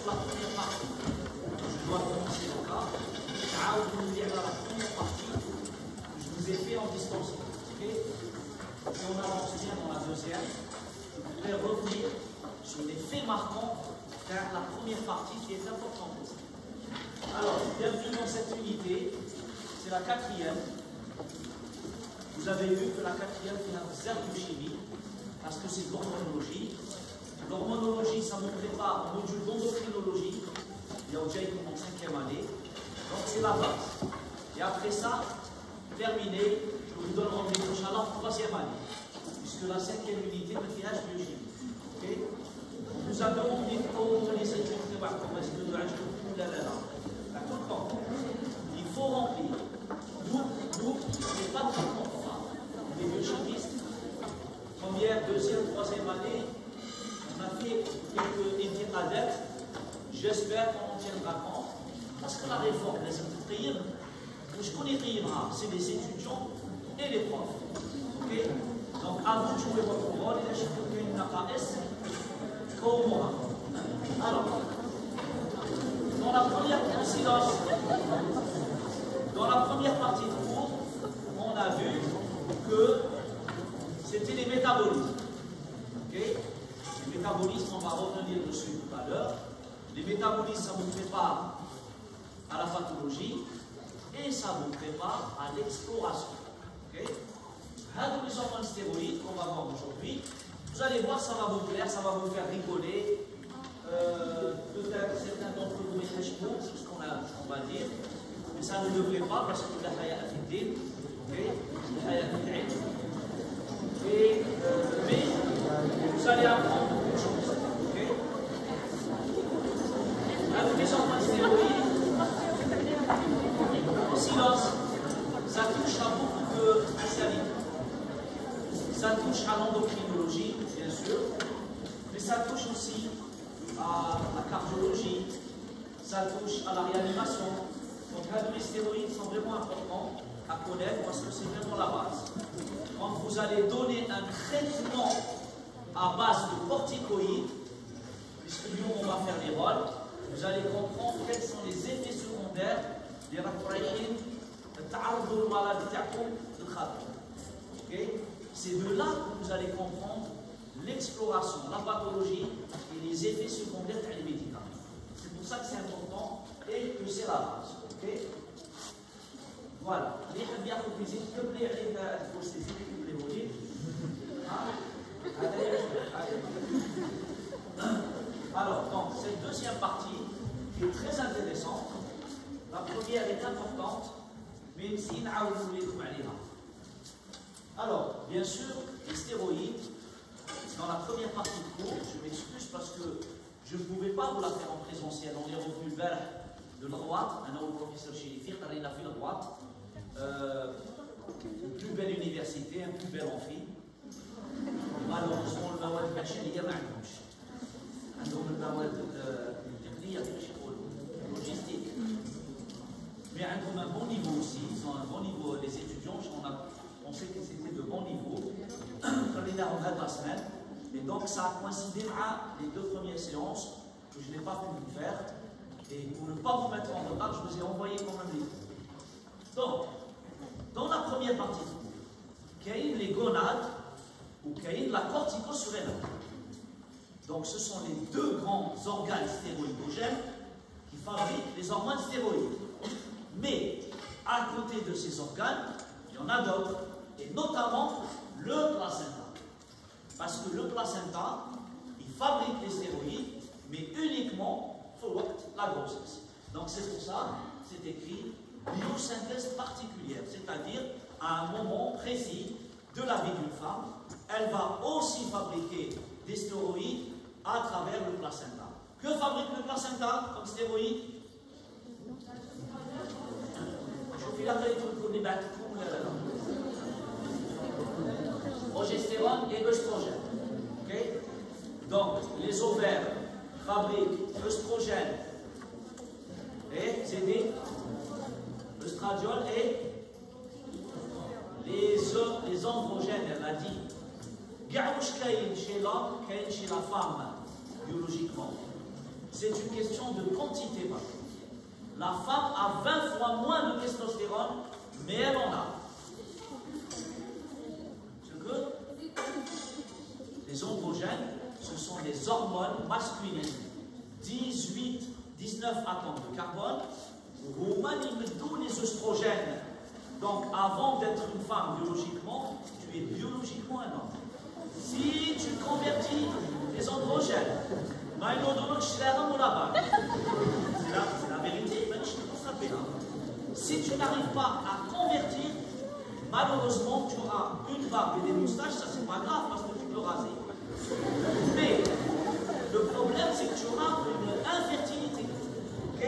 sur la première partie. Je dois commencer le cas. La première partie, je vous ai fait en distancié. Okay? Si on avance bien dans la deuxième, je voudrais revenir sur les faits marquants de la première partie qui est importante aussi. Alors, bienvenue dans cette unité, c'est la quatrième. Vous avez vu que la quatrième fait un zéro de chimie, parce que c'est de l'hormonologie. L'hormonologie, ça me prépare au module d'endocrinologie. Il y a au Jake en 5e année. Donc c'est la base. Et après ça, terminé, je vous donne rendez-vous Inch'Allah en 3e année. Puisque la 5e unité me fait H biochimie. Okay? Nous avons demandé comment les études de Barcom, est-ce que de H ou la la. D'accord? Il faut remplir. Nous, c'est pas très content. Les biochimistes, première, deuxième, 3e année, on a fait quelques études adeptes. J'espère qu'on en tiendra compte. Parce que la réforme, je connais rien, c'est les étudiants et les profs. Okay? Donc, à vous de jouer votre rôle, et je peux qu'il y ait une AS comme moi. Alors, dans la première partie de cours, on a vu que c'était les métabolismes. Okay? Les métabolismes, on va revenir dessus tout à l'heure. Les métabolismes, ça vous prépare à la pathologie et ça vous prépare à l'exploration. Okay? Les hormones stéroïdes qu'on va voir aujourd'hui, vous allez voir, ça va vous plaire, ça va vous faire rigoler. Peut-être certains d'entre vous maîtrisent pour ce qu'on va dire, mais ça ne devrait pas parce que la haya affidine, mais vous allez apprendre beaucoup de choses. Okay? Les hormones stéroïdes, en silence, ça touche à beaucoup de spécialités. Ça touche à l'endocrinologie, bien sûr, mais ça touche aussi à la cardiologie, ça touche à la réanimation. Donc les stéroïdes sont vraiment importants à connaître parce que c'est vraiment la base. Quand vous allez donner un traitement à base de corticoïdes, puisque nous on va faire les rôles, vous allez comprendre quels sont les effets secondaires des rafraïchines, le ta'arud al-maladi ta'koum, le khatou. C'est de là que vous allez comprendre l'exploration, la pathologie et les effets secondaires des médicaments. C'est pour ça que c'est important et que c'est la base. Okay? Voilà. Les bien s'il te plaît, alors, donc, cette deuxième partie est très intéressante. La première est importante, même si nous allons. Alors, bien sûr, les stéroïdes, dans la première partie de cours, je m'excuse parce que je ne pouvais pas vous la faire en présentiel. On est revenu vers de droite, un autre professeur chez les filles, il a fait la droite. Une plus belle université, un plus bel amphi. Malheureusement, le mawad bachelier ما عندهمش. عندهم المواد التقنية logistique. Mais عندهم un bon niveau aussi, ils ont un bon niveau, les étudiants, on sait qu'ils étaient de bon niveau. On est là en la semaine, et donc ça a coïncidé avec les deux premières séances que je n'ai pas pu vous faire. Et pour ne pas vous mettre en retard, je vous ai envoyé quand même les cours. Donc, dans la première partie du cours, qu'il y a les gonades ou qu'il y a la corticosurrénale. Donc, ce sont les deux grands organes stéroïdogènes qui fabriquent les hormones stéroïdes. Mais, à côté de ces organes, il y en a d'autres, et notamment le placenta. Parce que le placenta, il fabrique les stéroïdes, mais uniquement pour la grossesse. Donc c'est pour ça, c'est écrit biosynthèse particulière, c'est-à-dire à un moment précis de la vie d'une femme, elle va aussi fabriquer des stéroïdes à travers le placenta. Que fabrique le placenta comme stéroïde? Progestérone et œstrogène. Okay? Donc, les ovaires fabriquent œstrogène et CD, œstradiol et les androgènes, elle a dit. Chez l'homme, chez la femme, biologiquement. c'est une question de quantité. La femme a 20 fois moins de testostérone, mais elle en a. Ce que les androgènes, ce sont des hormones masculines. 19 atomes de carbone. Tous les oestrogènes. Donc, avant d'être une femme biologiquement, tu es biologiquement un homme. Si tu convertis les androgènes, c'est la vérité, si tu n'arrives pas à convertir, malheureusement, tu auras une barbe et des moustaches, ça c'est pas grave parce que tu peux raser. Mais le problème, c'est que tu auras une infertilité. Ok?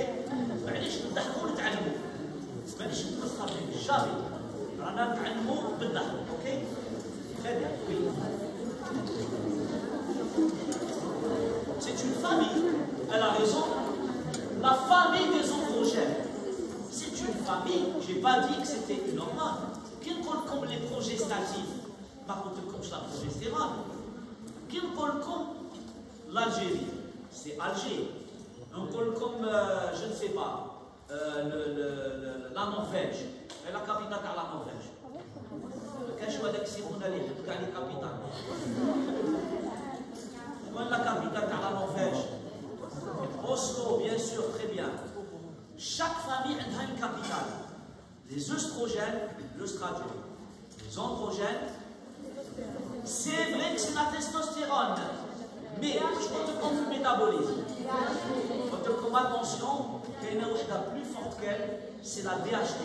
Jamais. Ok? Très bien. Oui. C'est une famille. Elle a raison. La famille des androgènes. C'est une famille. Je n'ai pas dit que c'était une hormone. Comme les progestatifs. Par contre, comme la progestérone. Comme l'Algérie. C'est Alger. Comme, je ne sais pas, la Norvège. Et la capitale de la Norvège. Qu'est-ce que c'est qu'on a les capitales? La capitale de la Norvège. Oslo, bien sûr, très bien. Chaque famille a une capitale. Les œstrogènes, l'œstradiol. Les androgènes, c'est vrai que c'est la testostérone. Mais je compte comme le métabolisme. Comme attention, qu'il y en a une plus forte qu'elle, c'est la DHT,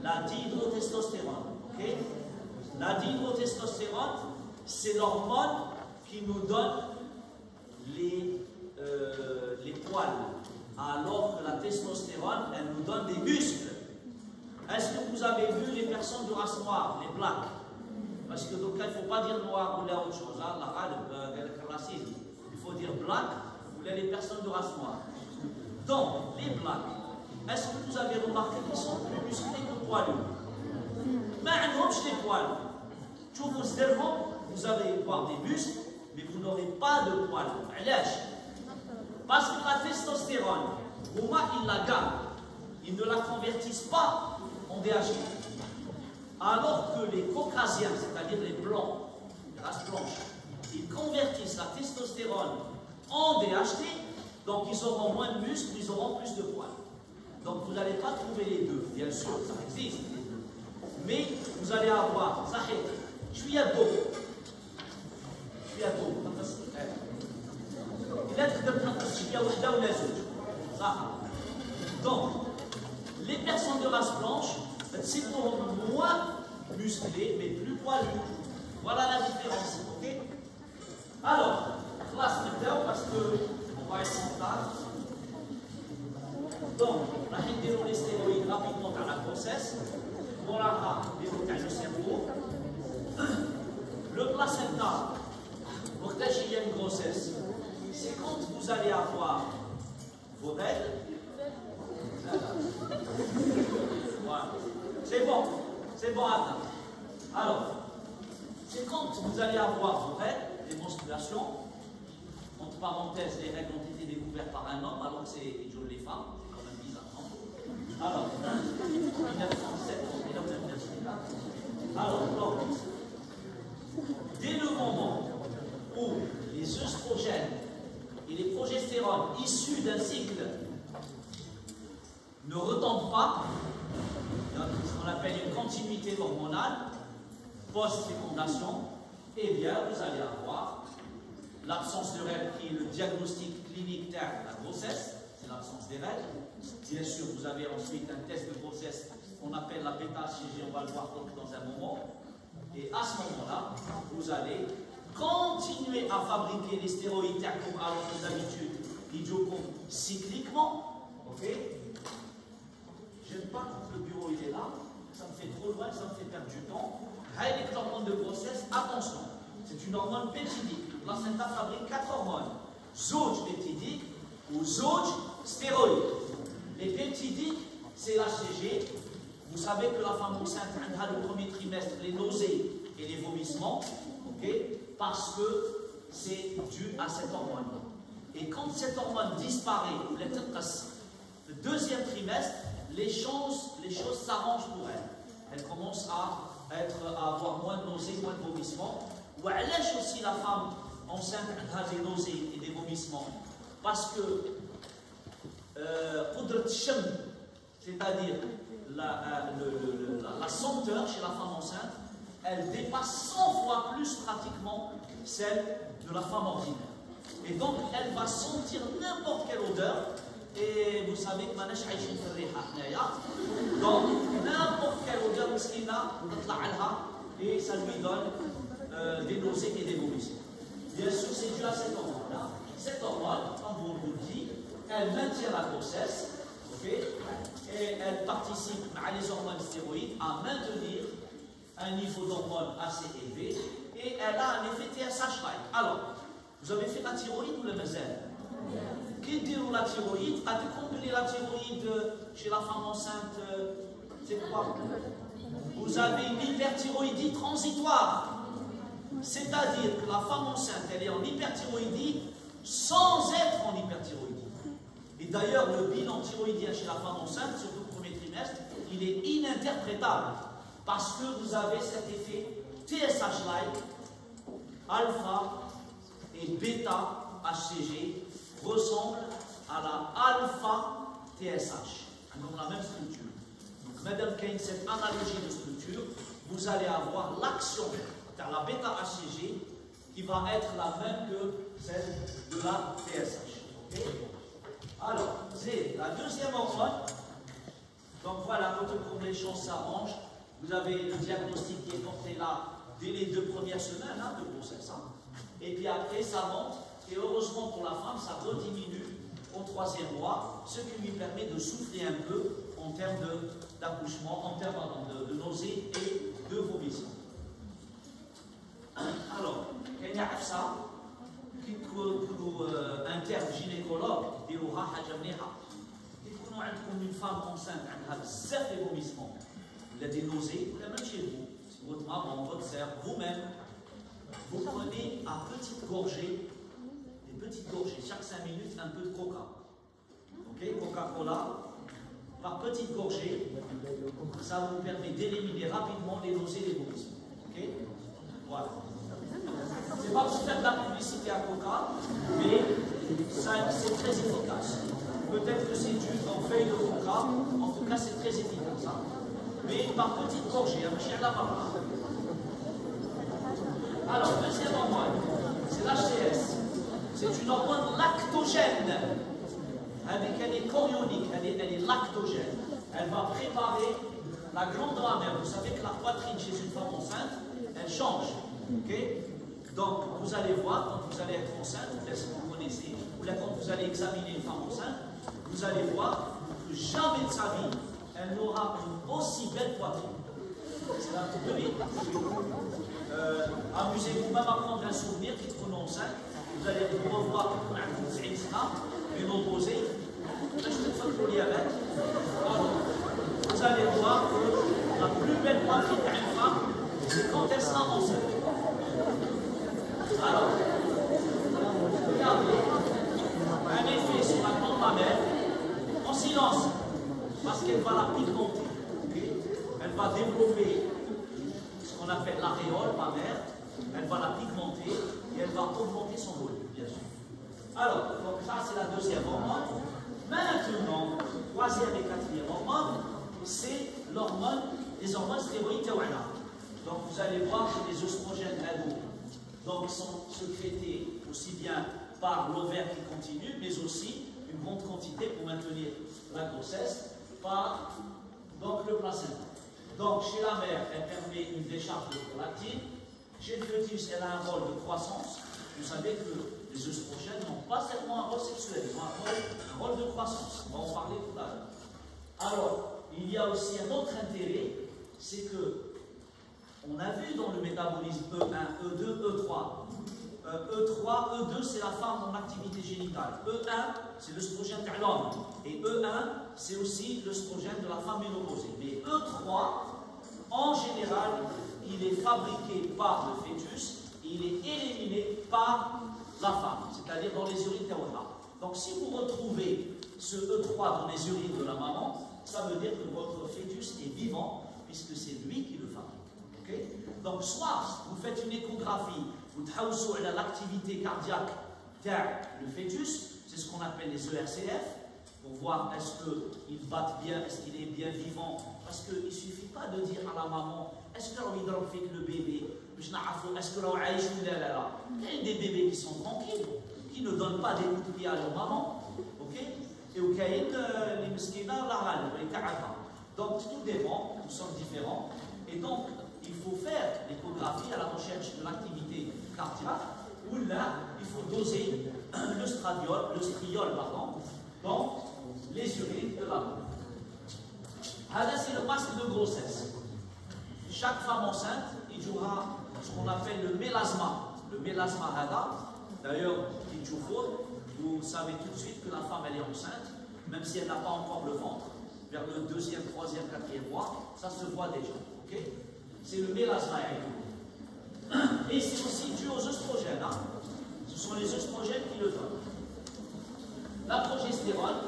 la dihydrotestostérone. Okay? La dihydrotestostérone, c'est l'hormone qui nous donne les poils, alors que la testostérone, elle nous donne des muscles. Est-ce que vous avez vu les personnes de race noire, les blacks? Parce que donc il ne faut pas dire noir ou là autre chose, hein, le racisme. Il faut dire black ou là les personnes de race noire. Donc, les blacks, est-ce que vous avez remarqué qu'ils sont plus musclés que poilus? Mais ils n'ont pas des poils. Tous vos cerveaux, vous allez voir des muscles, mais vous n'aurez pas de poils. Parce que la testostérone, ils la gardent. Ils ne la convertissent pas en DHT. Alors que les caucasiens, c'est-à-dire les blancs, les races blanches, ils convertissent la testostérone en DHT, donc ils auront moins de muscles, ils auront plus de poils. Donc vous n'allez pas trouver les deux, bien sûr, ça existe les deux. Mais vous allez avoir, je suis à dos. Donc, les personnes de race blanche, c'est moins musclés, mais plus poilus. Voilà la différence, ok? Alors, classe maintenant, parce qu'on va être en retard. Donc, on a fait les stéroïdes rapidement dans la grossesse. On a développé le cerveau. Le placenta, pour qu'il y ait une grossesse, c'est quand vous allez avoir vos règles. Voilà. C'est bon, Anna. Alors, c'est quand vous allez avoir vos règles, les menstruations, entre parenthèses, les règles ont été découvertes par un homme, alors que c'est les femmes, c'est quand même bizarre, non? Alors, 1907, alors, donc, dès le moment où les œstrogènes et les progestérones issus d'un cycle ne retombent pas, ce qu'on appelle une continuité hormonale, post-fécondation, eh bien, vous allez avoir l'absence de règles qui est le diagnostic clinique de la grossesse, c'est l'absence des règles. Bien sûr, vous avez ensuite un test de grossesse qu'on appelle la bêta-HCG, on va le voir dans un moment. Et à ce moment-là, vous allez continuer à fabriquer les stéroïdes comme alors que d'habitude, l'idiocombe cycliquement. Ok? Je n'aime pas quand le bureau il est là, ça me fait trop loin, ça me fait perdre du temps. Avec l'hormone de grossesse, attention, c'est une hormone peptidique. Le placenta fabrique 4 hormones. Zauge peptidique ou zauge stéroïde. Les peptidiques, c'est l'HCG. Vous savez que la femme enceinte a le premier trimestre les nausées et les vomissements, ok, parce que c'est dû à cette hormone. Et quand cette hormone disparaît, le deuxième trimestre, les choses s'arrangent pour elle. Elle commence à avoir moins de nausées, moins de vomissements. Ou allège aussi la femme enceinte a des nausées et des vomissements. Parce que c'est-à-dire la senteur chez la femme enceinte, elle dépasse 100 fois plus pratiquement celle de la femme ordinaire. Et donc elle va sentir n'importe quelle odeur. Et vous savez que manèche aïchine ferriha. Donc n'importe quelle odeur et ça lui donne des nausées et des vomissements. Bien sûr, c'est dû à cette hormone-là. Cette hormone, comme on vous le dit, elle maintient la grossesse, okay, et elle participe à les hormones stéroïdes à maintenir un niveau d'hormone assez élevé, et elle a un effet TSH-like. Alors, vous avez fait la thyroïde ou le mazel? Qui dit la thyroïde? A-t-il combiner la thyroïde chez la femme enceinte? C'est quoi? Vous avez une hyperthyroïdie transitoire. C'est-à-dire que la femme enceinte, elle est en hyperthyroïdie sans être en hyperthyroïdie. Et d'ailleurs, le bilan thyroïdien chez la femme enceinte, surtout le premier trimestre, il est ininterprétable. Parce que vous avez cet effet TSH-like, alpha et bêta HCG ressemblent à la alpha TSH. Elles ont la même structure. Donc, madame Kane, cette analogie de structure, vous allez avoir l'action de la bêta HCG qui va être la même que celle de la TSH. Okay? Alors, c'est la deuxième hormone. Donc voilà, quand les choses s'arrangent, vous avez le diagnostic qui est porté là dès les 2 premières semaines de grossesse. Et puis après, ça monte. Et heureusement pour la femme, ça rediminue au 3e mois, ce qui lui permet de souffler un peu en termes d'accouchement, en termes de nausées et de vomissements. Alors, il y a ça, qui interne gynécologue, il y a une femme enceinte, elle a des vomissements, il y a des nausées, vous même chez vous, votre maman, votre sœur, vous-même, vous prenez à petites gorgées, chaque 5 minutes, un peu de coca. Ok, Coca-Cola, par petites gorgées, ça vous permet d'éliminer rapidement les nausées et les vomissements. Ok, voilà. C'est pas pour faire de la publicité à Coca, mais c'est très efficace. Peut-être que c'est dû en feuille de Coca, en tout cas c'est très efficace. Mais par petites gorgées, alors, deuxième hormone, c'est l'HCS. C'est une hormone lactogène. Elle est chorionique, elle est lactogène. Elle va préparer la glande mammaire. Vous savez que la poitrine chez une femme enceinte, elle change. Okay? Donc, vous allez voir, quand vous allez être enceinte, si vous connaissez, ou là, quand vous allez examiner une femme enceinte, vous allez voir que jamais de sa vie, elle n'aura une aussi belle poitrine. C'est un peu de amusez-vous même à prendre un souvenir qui te enceinte. Vous allez vous revoir une opposée. Vous allez voir que la plus belle poitrine d'une femme, c'est quand elle sera enceinte. Alors, regardez, un effet sur la glande mammaire, en silence, parce qu'elle va la pigmenter. Okay? Elle va développer ce qu'on appelle l'aréole mammaire, elle va la pigmenter et elle va augmenter son volume, bien sûr. Alors, donc ça c'est la deuxième hormone. Maintenant, troisième et quatrième hormone, c'est l'hormone, les hormones stéroïdes théoïna. Donc vous allez voir que les oestrogènes donc sont sécrétés aussi bien par l'ovaire qui continue, mais aussi une grande quantité pour maintenir la grossesse par donc, le placenta. Donc chez la mère, elle permet une décharge de prolactine. Chez le fœtus, elle a un rôle de croissance. Vous savez que les oestrogènes n'ont pas seulement un rôle sexuel, ils ont un rôle de croissance. On va en parler tout à l'heure. Alors, il y a aussi un autre intérêt, c'est que on a vu dans le métabolisme E1, E2, E3. E3, E2, c'est la femme en activité génitale. E1, c'est l'œstrogène de l'homme. Et E1, c'est aussi l'œstrogène de la femme ménopausée. Mais E3, en général, il est fabriqué par le fœtus, et il est éliminé par la femme, c'est-à-dire dans les urines théola. Donc si vous retrouvez ce E3 dans les urines de la maman, ça veut dire que votre fœtus est vivant, puisque c'est lui qui le fabrique. Okay? Donc soit vous faites une échographie, vous travaillez à l'activité cardiaque du fœtus, c'est ce qu'on appelle les ERCF, pour voir est-ce qu'il batte bien, est-ce qu'il est bien vivant. Parce qu'il ne suffit pas de dire à la maman, est-ce que le bébé, est-ce que il y a des bébés qui sont tranquilles, qui ne donnent pas des coups de pied à leur maman. Okay? Et au cas les meskina, donc tout dépend, nous sommes différents. Et donc, il faut faire l'échographie à la recherche de l'activité cardiaque, où là, il faut doser le striol, dans les urines de la maman. Là, c'est le masque de grossesse. Chaque femme enceinte, il jouera ce qu'on appelle le mélasma. Le mélasma hada, d'ailleurs, vous savez tout de suite que la femme elle est enceinte, même si elle n'a pas encore le ventre, vers le 2e, 3e, 4e mois, ça se voit déjà. Okay? C'est le mélasma. Et c'est aussi dû aux œstrogènes. Hein? Ce sont les œstrogènes qui le donnent. La progestérone,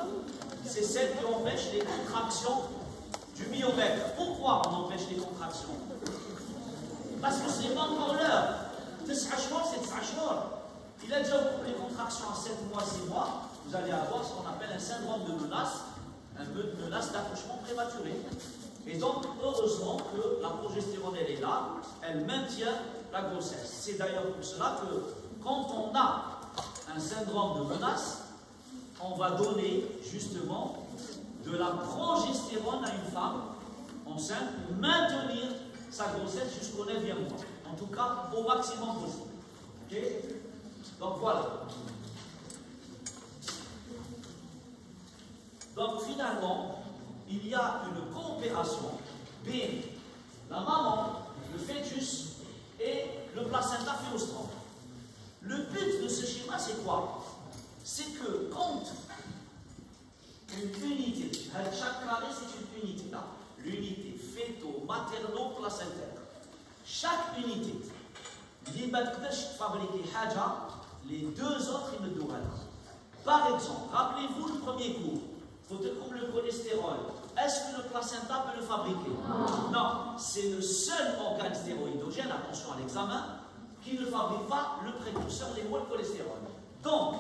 c'est celle qui empêche les contractions du myomètre. Pourquoi on empêche les contractions? Parce que ce n'est pas encore l'heure. 9 jours, c'est 9 jours. Il a déjà les contractions à 7 mois, 6 mois. Vous allez avoir ce qu'on appelle un syndrome de menace, un menace d'accouchement prématuré. Et donc, heureusement que la progestérone, elle est là, elle maintient la grossesse. C'est d'ailleurs pour cela que quand on a un syndrome de menace, on va donner justement de la progestérone à une femme enceinte pour maintenir sa grossesse jusqu'au 9e mois. En tout cas, au maximum possible. Okay? Donc voilà. Donc finalement, il y a une coopération entre la maman, le fœtus et le placenta philostrom. Le but de ce schéma, c'est quoi? C'est que quand une unité, chaque carré c'est une unité, l'unité fœto-materno-placentaire, chaque unité, les deux autres, ils ne doivent pas. Par exemple, rappelez-vous le premier cours, comme le cholestérol, est-ce que le placenta peut le fabriquer? Non, c'est le seul organe stéroïdogène, attention à l'examen, qui ne fabrique pas le précurseur, les mots de cholestérol. Donc,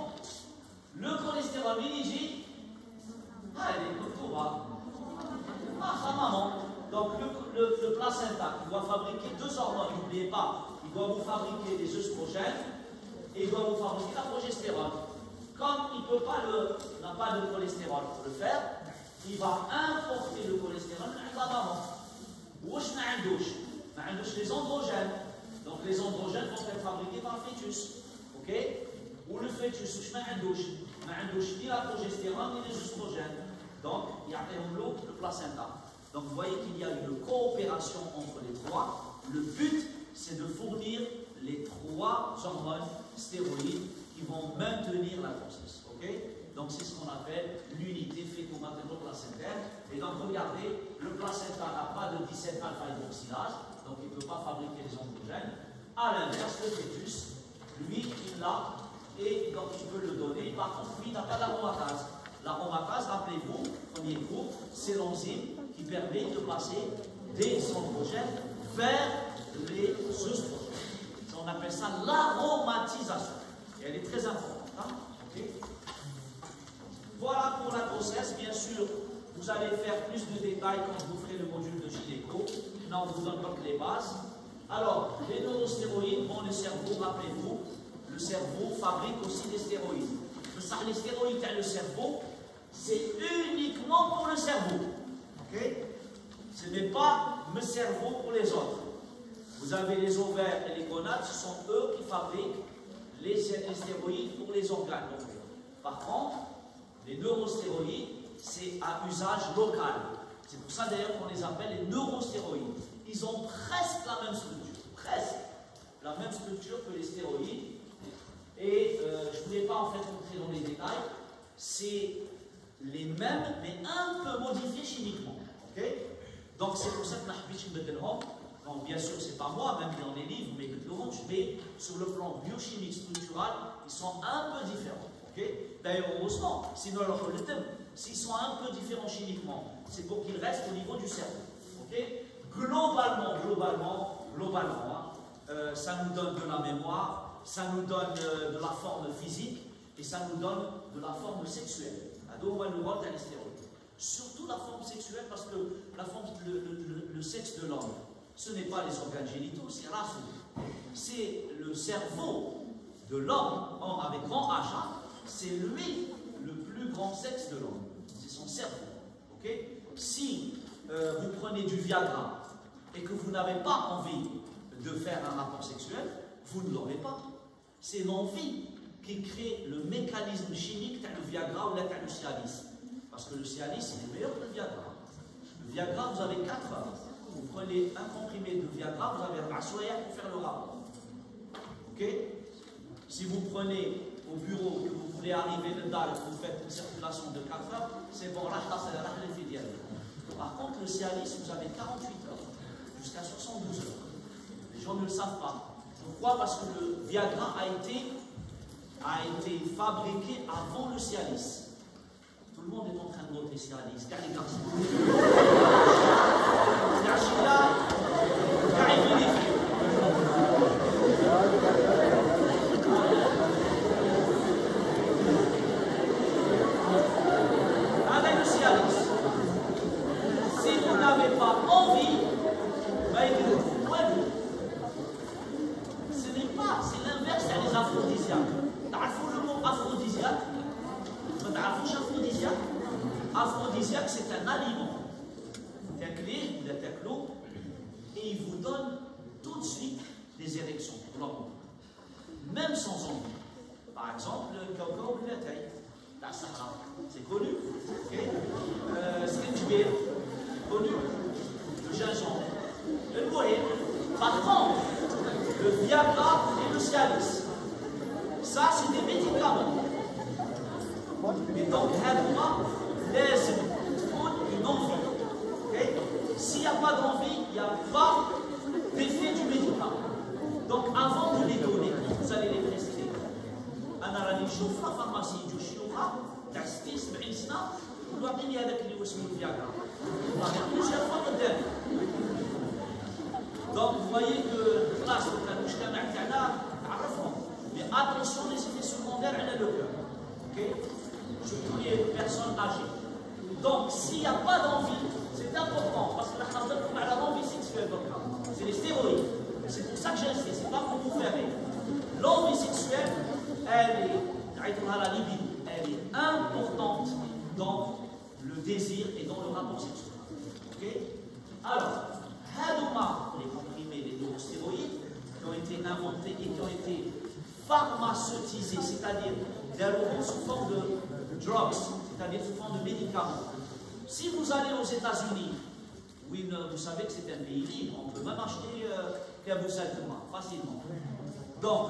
le cholestérol, il dit, allez, tout va. Donc, le placenta, qui doit fabriquer deux hormones, n'oubliez pas, il doit vous fabriquer des œstrogènes et il doit vous fabriquer la progestérone. Comme il n'a pas de cholestérol pour le faire, il va importer le cholestérol dans la maman. Wesh ma indouche les androgènes. Donc les androgènes vont être fabriqués par le fœtus. Ok? Ou le fœtus, wesh ma indouche ni la progestérone ni les œstrogènes. Donc il y a le placenta. Donc vous voyez qu'il y a une coopération entre les trois. Le but, c'est de fournir les trois hormones stéroïdes qui vont maintenir la grossesse. Okay? Donc c'est ce qu'on appelle l'unité fœto-materno-placentaire. Et donc regardez, le placenta n'a pas de 17 alpha-hydroxylase, donc il ne peut pas fabriquer les androgènes. À l'inverse, le fœtus, lui, il l'a, et donc il peut le donner. Par contre, lui, il n'a pas d'aromatase. L'aromatase, rappelez-vous, premier cours, c'est l'enzyme qui permet de passer des androgènes vers les œstrogènes. On appelle ça l'aromatisation. Et elle est très importante. Hein? Okay? Voilà pour la grossesse. Bien sûr, vous allez faire plus de détails quand vous ferez le module de gynéco. Là, on vous donne donc les bases. Alors, les neurostéroïdes vont le cerveau, rappelez-vous, le cerveau fabrique aussi des stéroïdes. Les stéroïdes dans le cerveau, c'est uniquement pour le cerveau. Okay? Ce n'est pas le cerveau pour les autres. Vous avez les ovaires et les gonades, ce sont eux qui fabriquent les stéroïdes pour les organes. Par contre, les neurostéroïdes, c'est à usage local. C'est pour ça d'ailleurs qu'on les appelle les neurostéroïdes. Ils ont presque la même structure. Presque la même structure que les stéroïdes. Et je ne voulais pas en fait entrer dans les détails. C'est les mêmes, mais un peu modifiés chimiquement. Okay? Donc c'est pour ça que Donc, bien sûr, c'est pas moi, même dans les livres, mais sur le plan biochimique, structural, ils sont un peu différents. Okay? D'ailleurs, heureusement, sinon, s'ils sont un peu différents chimiquement, c'est pour qu'ils restent au niveau du cerveau. Okay? Globalement, ça nous donne de la mémoire, ça nous donne de la forme physique et ça nous donne de la forme sexuelle. Surtout la forme sexuelle, parce que le sexe de l'homme, ce n'est pas les organes génitaux, c'est Rasoul. C'est le cerveau de l'homme, avec grand H, c'est lui le plus grand sexe de l'homme. C'est son cerveau. Okay? Si vous prenez du Viagra et que vous n'avez pas envie de faire un rapport sexuel, vous ne l'aurez pas. C'est l'envie qui crée le mécanisme chimique du Viagra ou du Cialis. Parce que le Cialis, il est meilleur que le Viagra. Le Viagra, vous avez 4 heures. Vous prenez un comprimé de Viagra, vous avez un sourire pour faire le rapport. Ok? Si vous prenez au bureau, que vous voulez arriver le DAL, vous faites une circulation de 4 heures, c'est bon, là, c'est la filière. Par contre, le Cialis, vous avez 48 heures, jusqu'à 72 heures. Les gens ne le savent pas. Pourquoi? Parce que le Viagra a été fabriqué avant le Cialis. Tout le monde est en train de noter Cialis, car les garçons. Avec le Cialis, si vous n'avez pas envie, ce n'est pas, c'est l'inverse, c'est les aphrodisiaques. T'as le mot aphrodisiaque? Aphrodisiaque, c'est un aliment. T'aclez, vous l'ataclez, et il vous donne tout de suite des érections pour l'amour. Même sans envie. Par exemple, le cacao ou la taille, la Sahara, c'est connu. Skinjbir, connu. Le gingembre, le goël. Par contre, le Viagra et le Cialis, ça, c'est des médicaments. Et donc, laisse une envie. Okay? S'il n'y a pas d'envie, il n'y a pas d'effet du médicament. Donc, avant de les donner, vous allez les tester. أنا راني نشوف في الفارماسي يجوا الشيوخ تاع 60 70 سنة يقولوا عطيني هذاك اللي اسمه الفياغرا. plusieurs fois قدامي. Donc, vous voyez que là, c'est un مجتمع تاعنا عرفهم. Mais attention les effets secondaires على le cœur. Okay? Surtout les personnes âgées. Donc, s'il n'y a pas d'envie, c'est important, parce que l'envie sexuelle, c'est les stéroïdes. C'est pour ça que j'insiste, c'est pas pour vous faire rire. L'envie sexuelle, elle est importante dans le désir et dans le rapport sexuel. Okay? Alors, les comprimés, les neurosteroïdes, qui ont été inventés et qui ont été pharmaceutisés, c'est-à-dire sous forme de drugs, c'est-à-dire sous forme de médicaments. Si vous allez aux États-Unis, oui, vous savez que c'est un pays libre, on peut même acheter facilement. Donc,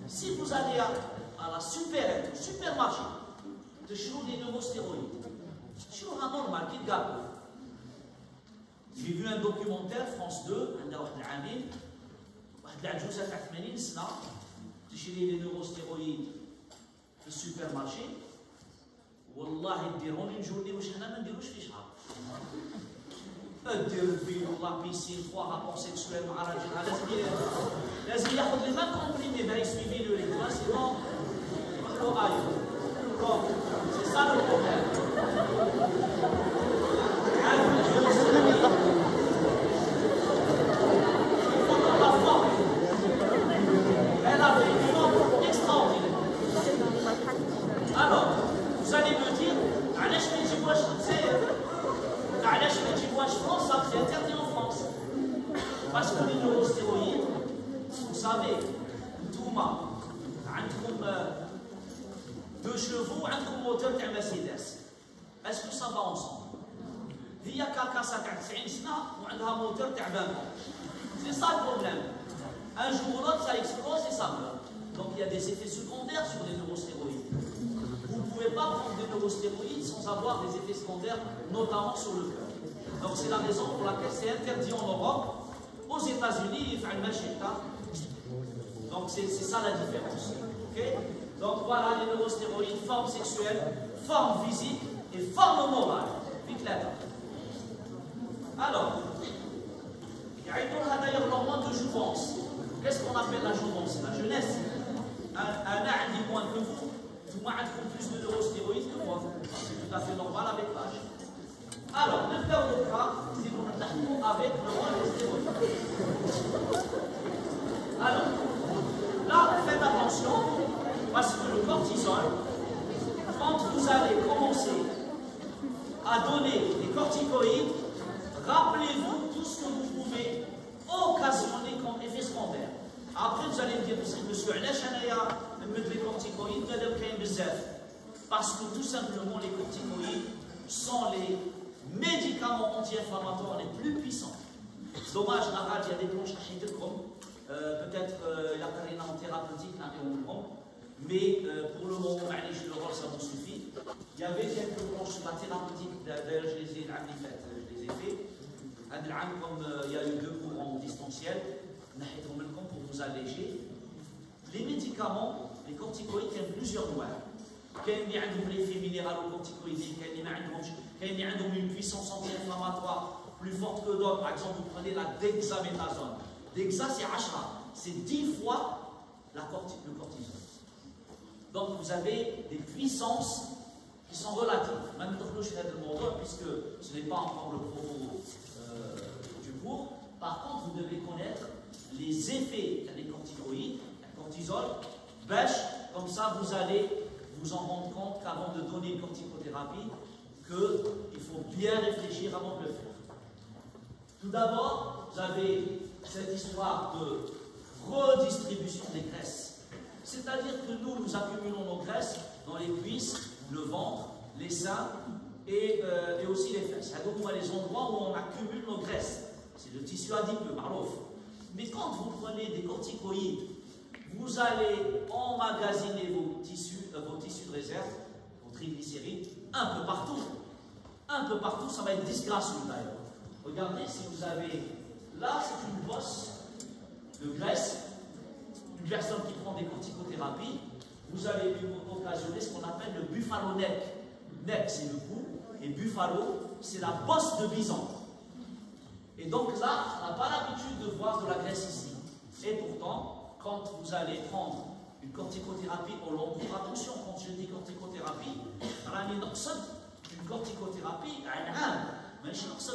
si vous allez à la supermarché, de chez des neurosteroïdes, chez normal, qui garde. J'ai vu un documentaire, France 2, عندها واحد العامل واحد العجوزة تاع 80 سنة تشري لي نيوروستيرويد في السوبر مارشي والله يديرون لي نجوني واش حنا ما نديروش في شهر دير الفيل والله بيسين 3 رابور سيكسويل مع راجلها لازم ياخذ لي ميم كومبريمي باش يسويفي له لي دوا سينون يروحوا ايور دونك سي سا لو بروبليم Alors, vous allez me dire, France, c'est interdit en France. Parce que les neurostéroïdes, vous savez, Touma, deux chevaux, un moteur de Mercedes. Est-ce que ça va ensemble? Il y a quelqu'un qui a 90 ans et un moteur de 20 ans. C'est ça le problème. Un jour ou l'autre, ça explose et ça meurt. Donc il y a des effets secondaires sur les neurostéroïdes. Vous ne pouvez pas prendre des neurostéroïdes sans avoir des effets secondaires, notamment sur le cœur. Donc c'est la raison pour laquelle c'est interdit en Europe. Aux États-Unis, il fait un macheta. Donc c'est ça la différence. Okay? Donc voilà les neurostéroïdes, forme sexuelle, forme physique et forme morale. Vite là. Alors, il y a d'ailleurs l'hormone de jouvence. Qu'est-ce qu'on appelle la jouvence? La jeunesse. Un an dit moins que vous avez plus de neurostéroïdes que moi. C'est tout à fait normal avec l'âge. Alors, le cas de cas, c'est qu'on attaque avec le rôle des stéroïdes. Alors, là, faites attention, parce que le cortisol, quand vous allez commencer à donner des corticoïdes, rappelez-vous tout ce que vous pouvez occasionner comme effet secondaire. Après, vous allez me dire, monsieur, les corticoïdes, parce que tout simplement, les corticoïdes sont les médicaments anti-inflammatoires les plus puissants. Dommage, il y a des planches peut-être il y a carrément en thérapeutique, mais pour le moment, le rôle, ça vous suffit. Il y avait quelques planches sur la thérapeutique, d'ailleurs, je les ai fait. Comme il y a eu 2 cours en distanciel, pour vous alléger. Les médicaments, les corticoïdes, il y a plusieurs lois. Il y a l'effet minéralo-corticoïdique, il y a une puissance anti-inflammatoire plus forte que d'autres. Par exemple, vous prenez la dexaméthasone. Dexa, c'est 10, c'est 10 fois le cortisol. Donc, vous avez des puissances qui sont relatives. Maintenant, je vais le mot puisque ce n'est pas encore le propos du cours. Par contre, vous devez connaître les effets des corticoïdes, le cortisol, comme ça, vous allez vous en rendre compte qu'avant de donner une corticothérapie, qu'il faut bien réfléchir avant de le faire. Tout d'abord, vous avez cette histoire de redistribution des graisses. C'est-à-dire que nous accumulons nos graisses dans les cuisses, le ventre, les seins et aussi les fesses. Donc, on a les endroits où on accumule nos graisses. C'est le tissu adipeux, par l'offre. Mais quand vous prenez des corticoïdes, vous allez emmagasiner vos tissus de réserve, vos triglycérides, un peu partout. Un peu partout, ça va être disgracieux d'ailleurs. Regardez, si vous avez, là c'est une bosse de graisse, une personne qui prend des corticothérapies, vous allez occasionner ce qu'on appelle le buffalo neck. Neck, c'est le cou, et buffalo, c'est la bosse de bison. Et donc là, on n'a pas l'habitude de voir de la graisse ici. Et pourtant, quand vous allez prendre une corticothérapie au long cours, attention, quand je dis corticothérapie, une corticothérapie,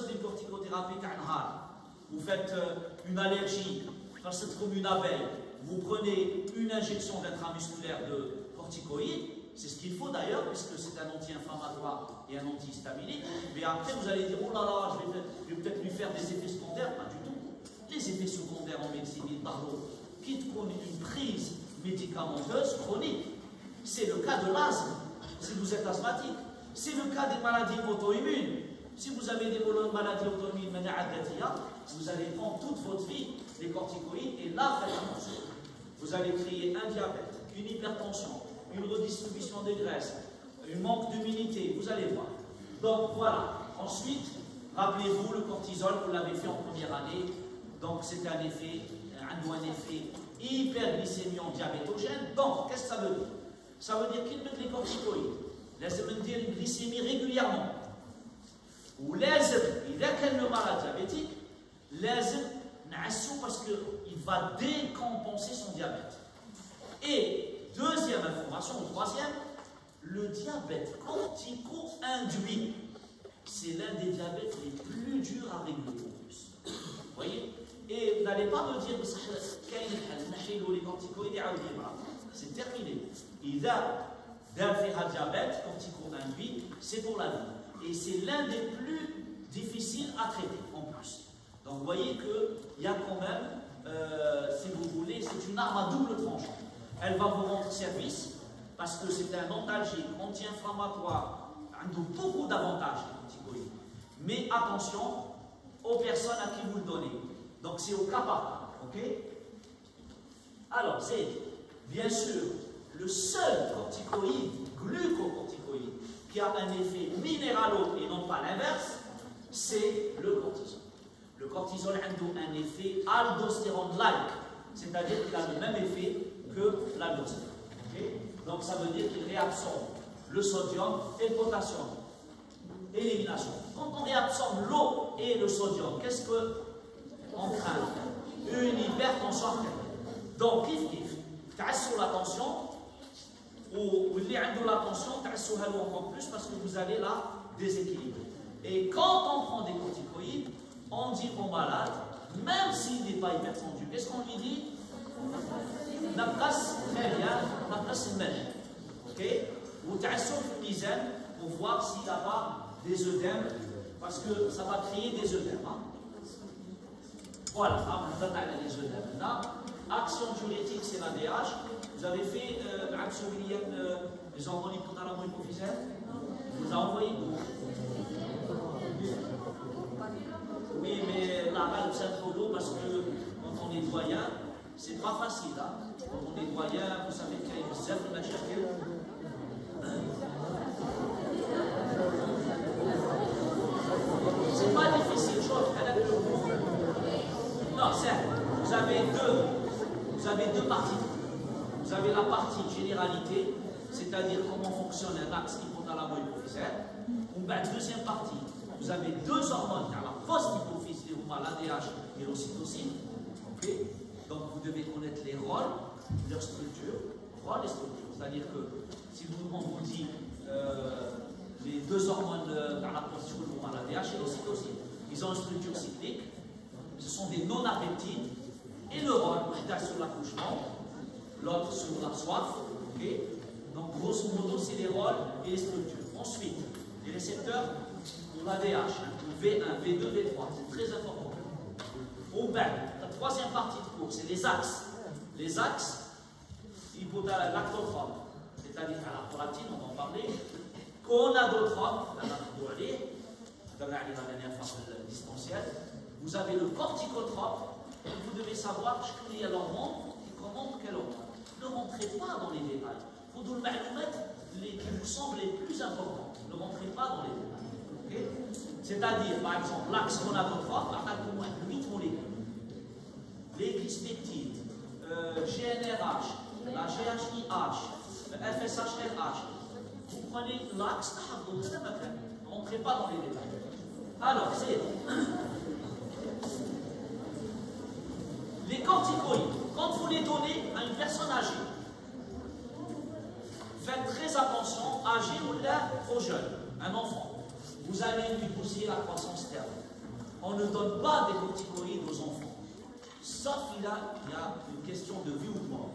une corticothérapie, vous faites une allergie, c'est comme une abeille, vous prenez une injection d'intramusculaire de corticoïdes, c'est ce qu'il faut d'ailleurs, puisque c'est un anti-inflammatoire et un antihistaminique, mais après vous allez dire, oh là là, je vais peut-être lui faire des effets secondaires, pas du tout. Les effets secondaires en médecine, qui connaît une prise médicamenteuse chronique. C'est le cas de l'asthme, si vous êtes asthmatique. C'est le cas des maladies auto-immunes. Si vous avez des maladies auto-immunes, vous allez prendre toute votre vie des corticoïdes et là, faites attention. Vous allez créer un diabète, une hypertension, une redistribution des graisses, un manque d'immunité, vous allez voir. Donc voilà. Ensuite, rappelez-vous, le cortisol, vous l'avez fait en première année, donc c'est un effet hyperglycémiant diabétogène. Donc, qu'est-ce que ça veut dire? Ça veut dire qu'il met les corticoïdes. Laissez-moi dire une glycémie régulièrement. Ou laissez, il y a quel malade diabétique, laissez, parce qu'il va décompenser son diabète. Et deuxième information, ou troisième, le diabète cortico-induit, c'est l'un des diabètes les plus durs à régler en plus. Vous voyez? Et vous n'allez pas me dire, c'est terminé. Il y a un diabète cortico-induit, c'est pour la vie. Et c'est l'un des plus difficiles à traiter en plus. Donc vous voyez qu'il y a quand même, si vous voulez, c'est une arme à double tranchant. Elle va vous rendre service parce que c'est un antalgique, anti-inflammatoire, a beaucoup d'avantages, les corticoïdes. Mais attention aux personnes à qui vous le donnez. Donc c'est au cas par cas, ok? Alors c'est bien sûr le seul corticoïde, glucocorticoïde, qui a un effet minéralo et non pas l'inverse, c'est le cortisol. Le cortisol a un effet aldostérone-like, c'est-à-dire qu'il a le même effet que l'aldostérone. Okay? Donc ça veut dire qu'il réabsorbe le sodium et le potassium. Élimination. Quand on réabsorbe l'eau et le sodium, qu'est-ce qu'on craint? Une hypertension artérielle. Donc, tu as sur la tension, ou il y a la tension, tu as sur encore plus parce que vous allez la déséquilibrer. Et quand on prend des corticoïdes, on dit au malade, même s'il n'est pas hypertendu, qu'est-ce qu'on lui dit? La place, très bien, la place est même. Ok? Ou tu as sur une dizaine pour voir s'il n'a pas des œdèmes, parce que ça va créer des œdèmes. Hein? Voilà, on va donner les œdèmes. Là, action diurétique, c'est l'ADH. Vous avez fait l'action les hormones hypothalamo-hypophysaires? Vous avez envoyé? Oui, mais la balle, c'est trop lourd parce que quand on est doyen, c'est pas facile. Hein? Quand on est doyen, vous savez qu'il y a une zèbre de c'est pas difficile, non, certes, vous avez deux parties. Vous avez la partie généralité, c'est-à-dire comment fonctionne un axe hypothalamo-hypophysaire. Ou la deuxième partie, vous avez deux hormones, car la post-hypophyse, l'ADH et l'ocytocine. Okay? Donc vous devez connaître les rôles, leur structure, rôle et structure. C'est-à-dire que si on vous dit les deux hormones dans la position de l'ADH et l'ocytocine, ils ont une structure cyclique, ce sont des non-appétites, et le rôle, l'un sur l'accouchement, l'autre sur la soif. Okay? Donc grosso modo, c'est les rôles et les structures. Ensuite, les récepteurs pour l'ADH, V1, V2, V3, c'est très important. Au bain, la troisième partie de cours, c'est les axes. Les axes, lactotrope, c'est-à-dire à la prolatine, on va en parler. Conadotrope, la dernière fois le distanciel. Vous avez le corticotrope, et vous devez savoir qu'il y a l'hormone qui commande quel hormone. Ne rentrez pas dans les détails. Il faut vous mettre les qui vous semblent les plus importants. Ne rentrez pas dans les détails. Okay? C'est-à-dire, par exemple, l'axe conadotrope attaque au moins 8 molécules. Les glycpeptides, GNRH, la GHIH, le FSH-RH. Vous prenez l'axe, ne rentrez pas dans les détails. Alors, c'est les corticoïdes. Quand vous les donnez à une personne âgée, faites très attention, âgé ou là, trop jeune, un enfant. Vous allez lui pousser la croissance terme. On ne donne pas des corticoïdes aux enfants, sauf qu'il y a une question de vie ou de mort.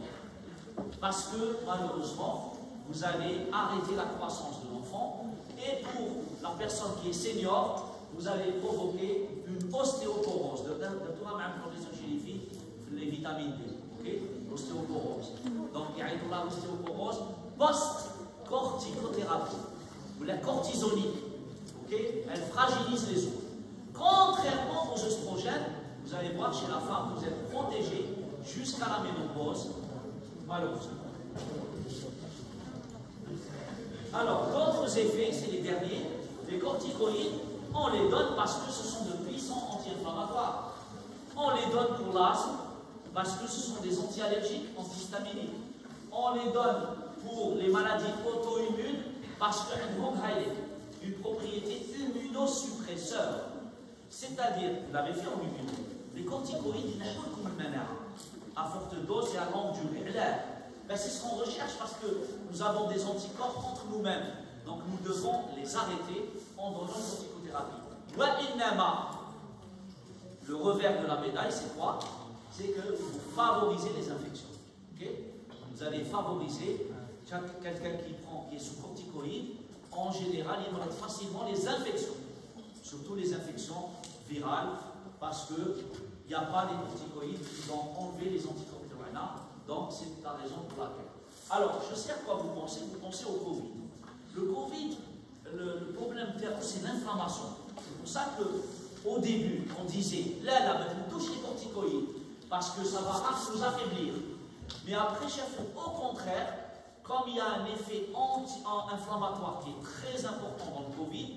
Parce que, malheureusement, vous allez arrêter la croissance de l'enfant, et pour la personne qui est senior, vous allez provoquer une ostéoporose. De tout la même progression chez les filles, les vitamines D. Okay? L'ostéoporose. Donc, il y a l'ostéoporose post-corticothérapie, ou la cortisonique. Okay? Elle fragilise les os. Contrairement aux oestrogènes, vous allez voir chez la femme, vous êtes protégé jusqu'à la ménopause, malheureusement. Alors, d'autres effets, c'est les derniers. Les corticoïdes, on les donne parce que ce sont de puissants anti-inflammatoires. On les donne pour l'asthme parce que ce sont des anti-allergiques, antihistaminiques. On les donne pour les maladies auto-immunes parce qu'elles ont une propriété immunosuppresseur. C'est-à-dire, vous l'avez fait en immuno, les corticoïdes, ils n'ont pas comme une à forte dose et à longue durée. Ben, c'est ce qu'on recherche parce que nous avons des anticorps contre nous-mêmes. Donc nous devons les arrêter en donnant une corticothérapie. Le revers de la médaille, c'est quoi? C'est que vous favorisez les infections. Okay? Vous allez favoriser quelqu'un qui est sous corticoïde. En général, il aura facilement les infections, surtout les infections virales, parce qu'il n'y a pas les corticoïdes qui vont enlever les anticorps. Donc, c'est la raison pour laquelle. Alors, je sais à quoi vous pensez au Covid. Le Covid, le problème terme, c'est l'inflammation. C'est pour ça qu'au début, on disait, là, on touche les corticoïdes, parce que ça va nous affaiblir. Mais après, chef, au contraire, comme il y a un effet anti-inflammatoire qui est très important dans le Covid,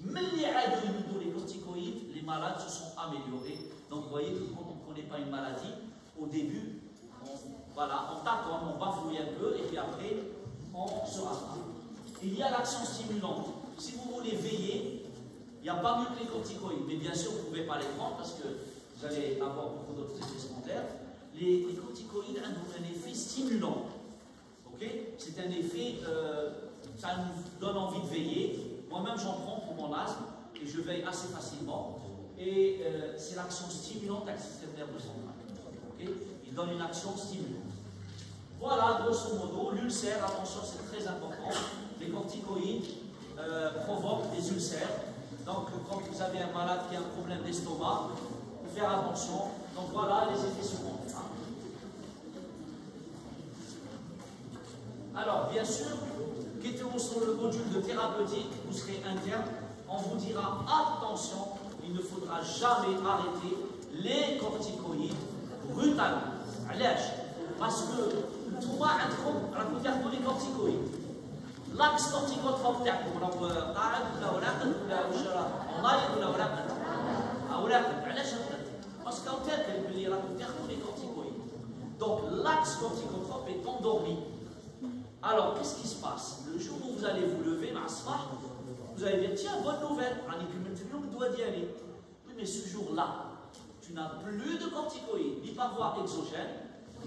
Mais les corticoïdes, les malades se sont améliorés. Donc vous voyez que quand on ne connaît pas une maladie, au début, on tâtonne, on bafouille un peu, et puis après, on se rattrape. Il y a l'action stimulante. Si vous voulez veiller, il n'y a pas mieux que les corticoïdes. Mais bien sûr, vous ne pouvez pas les prendre parce que vous allez avoir beaucoup d'autres effets secondaires. Les corticoïdes ont un effet stimulant. Okay, c'est un effet, ça nous donne envie de veiller. Moi-même, j'en prends pour mon asthme et je veille assez facilement. Et c'est l'action stimulante avec le système nerveux central. Okay, il donne une action stimulante. Voilà, grosso modo, l'ulcère, attention, c'est très important. Les corticoïdes provoquent des ulcères. Donc, quand vous avez un malade qui a un problème d'estomac, il faut faire attention. Donc, voilà les effets secondaires. Alors, bien sûr, quittez-vous sur le module de thérapeutique, vous serez interne, on vous dira attention, il ne faudra jamais arrêter les corticoïdes brutalement. Parce que tout عندكم راكم تاخذوا لي كورتيكويد لاكس كورتيكوتروب تاعكم راهو قاعد ولا راقد ولا واش راه نايض ولا راقد راقد علاش راقد باسكو تاكل باللي راكم تاخذوا لي كورتيكويد donc l'axe corticotrope est endormi. Alors qu'est-ce qui se passe le jour où vous allez vous lever vous allez dire tiens bonne nouvelle oui mais ce jour-là tu n'as plus de corticoïdes ni par voie exogène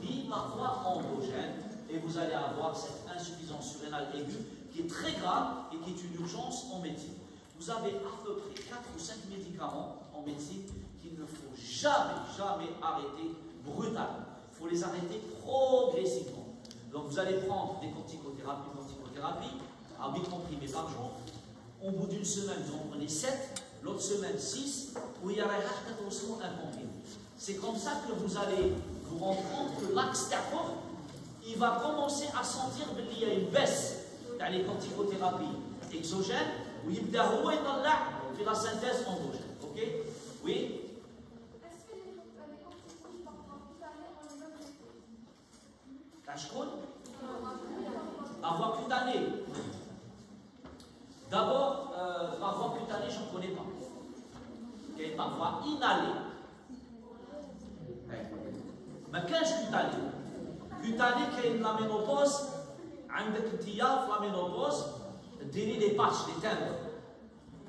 ni par voie endogène, et vous allez avoir cette insuffisance surrénale aiguë qui est très grave et qui est une urgence en médecine. Vous avez à peu près 4 ou 5 médicaments en médecine qu'il ne faut jamais arrêter brutalement. Il faut les arrêter progressivement. Donc vous allez prendre des corticothérapies à 8 comprimés par jour. Au bout d'une semaine, vous en prenez 7, l'autre semaine 6, ou il y a un comprimé. C'est comme ça que vous allez vous rendre compte que l'axe d'accord, il va commencer à sentir qu'il y a une baisse dans les corticothérapies exogènes, où il va faire la synthèse endogène. Ok? Oui? Est-ce que les corticoïdes par voie cutanée ont le même effet? Par voie cutanée. D'abord, par voie cutanée, je ne connais pas. Okay? Par voie inhalée. ما كانش كوتاني كاين لا مينوبوز عندك انت في لا مينوبوز ديري لي باتش لي تامبر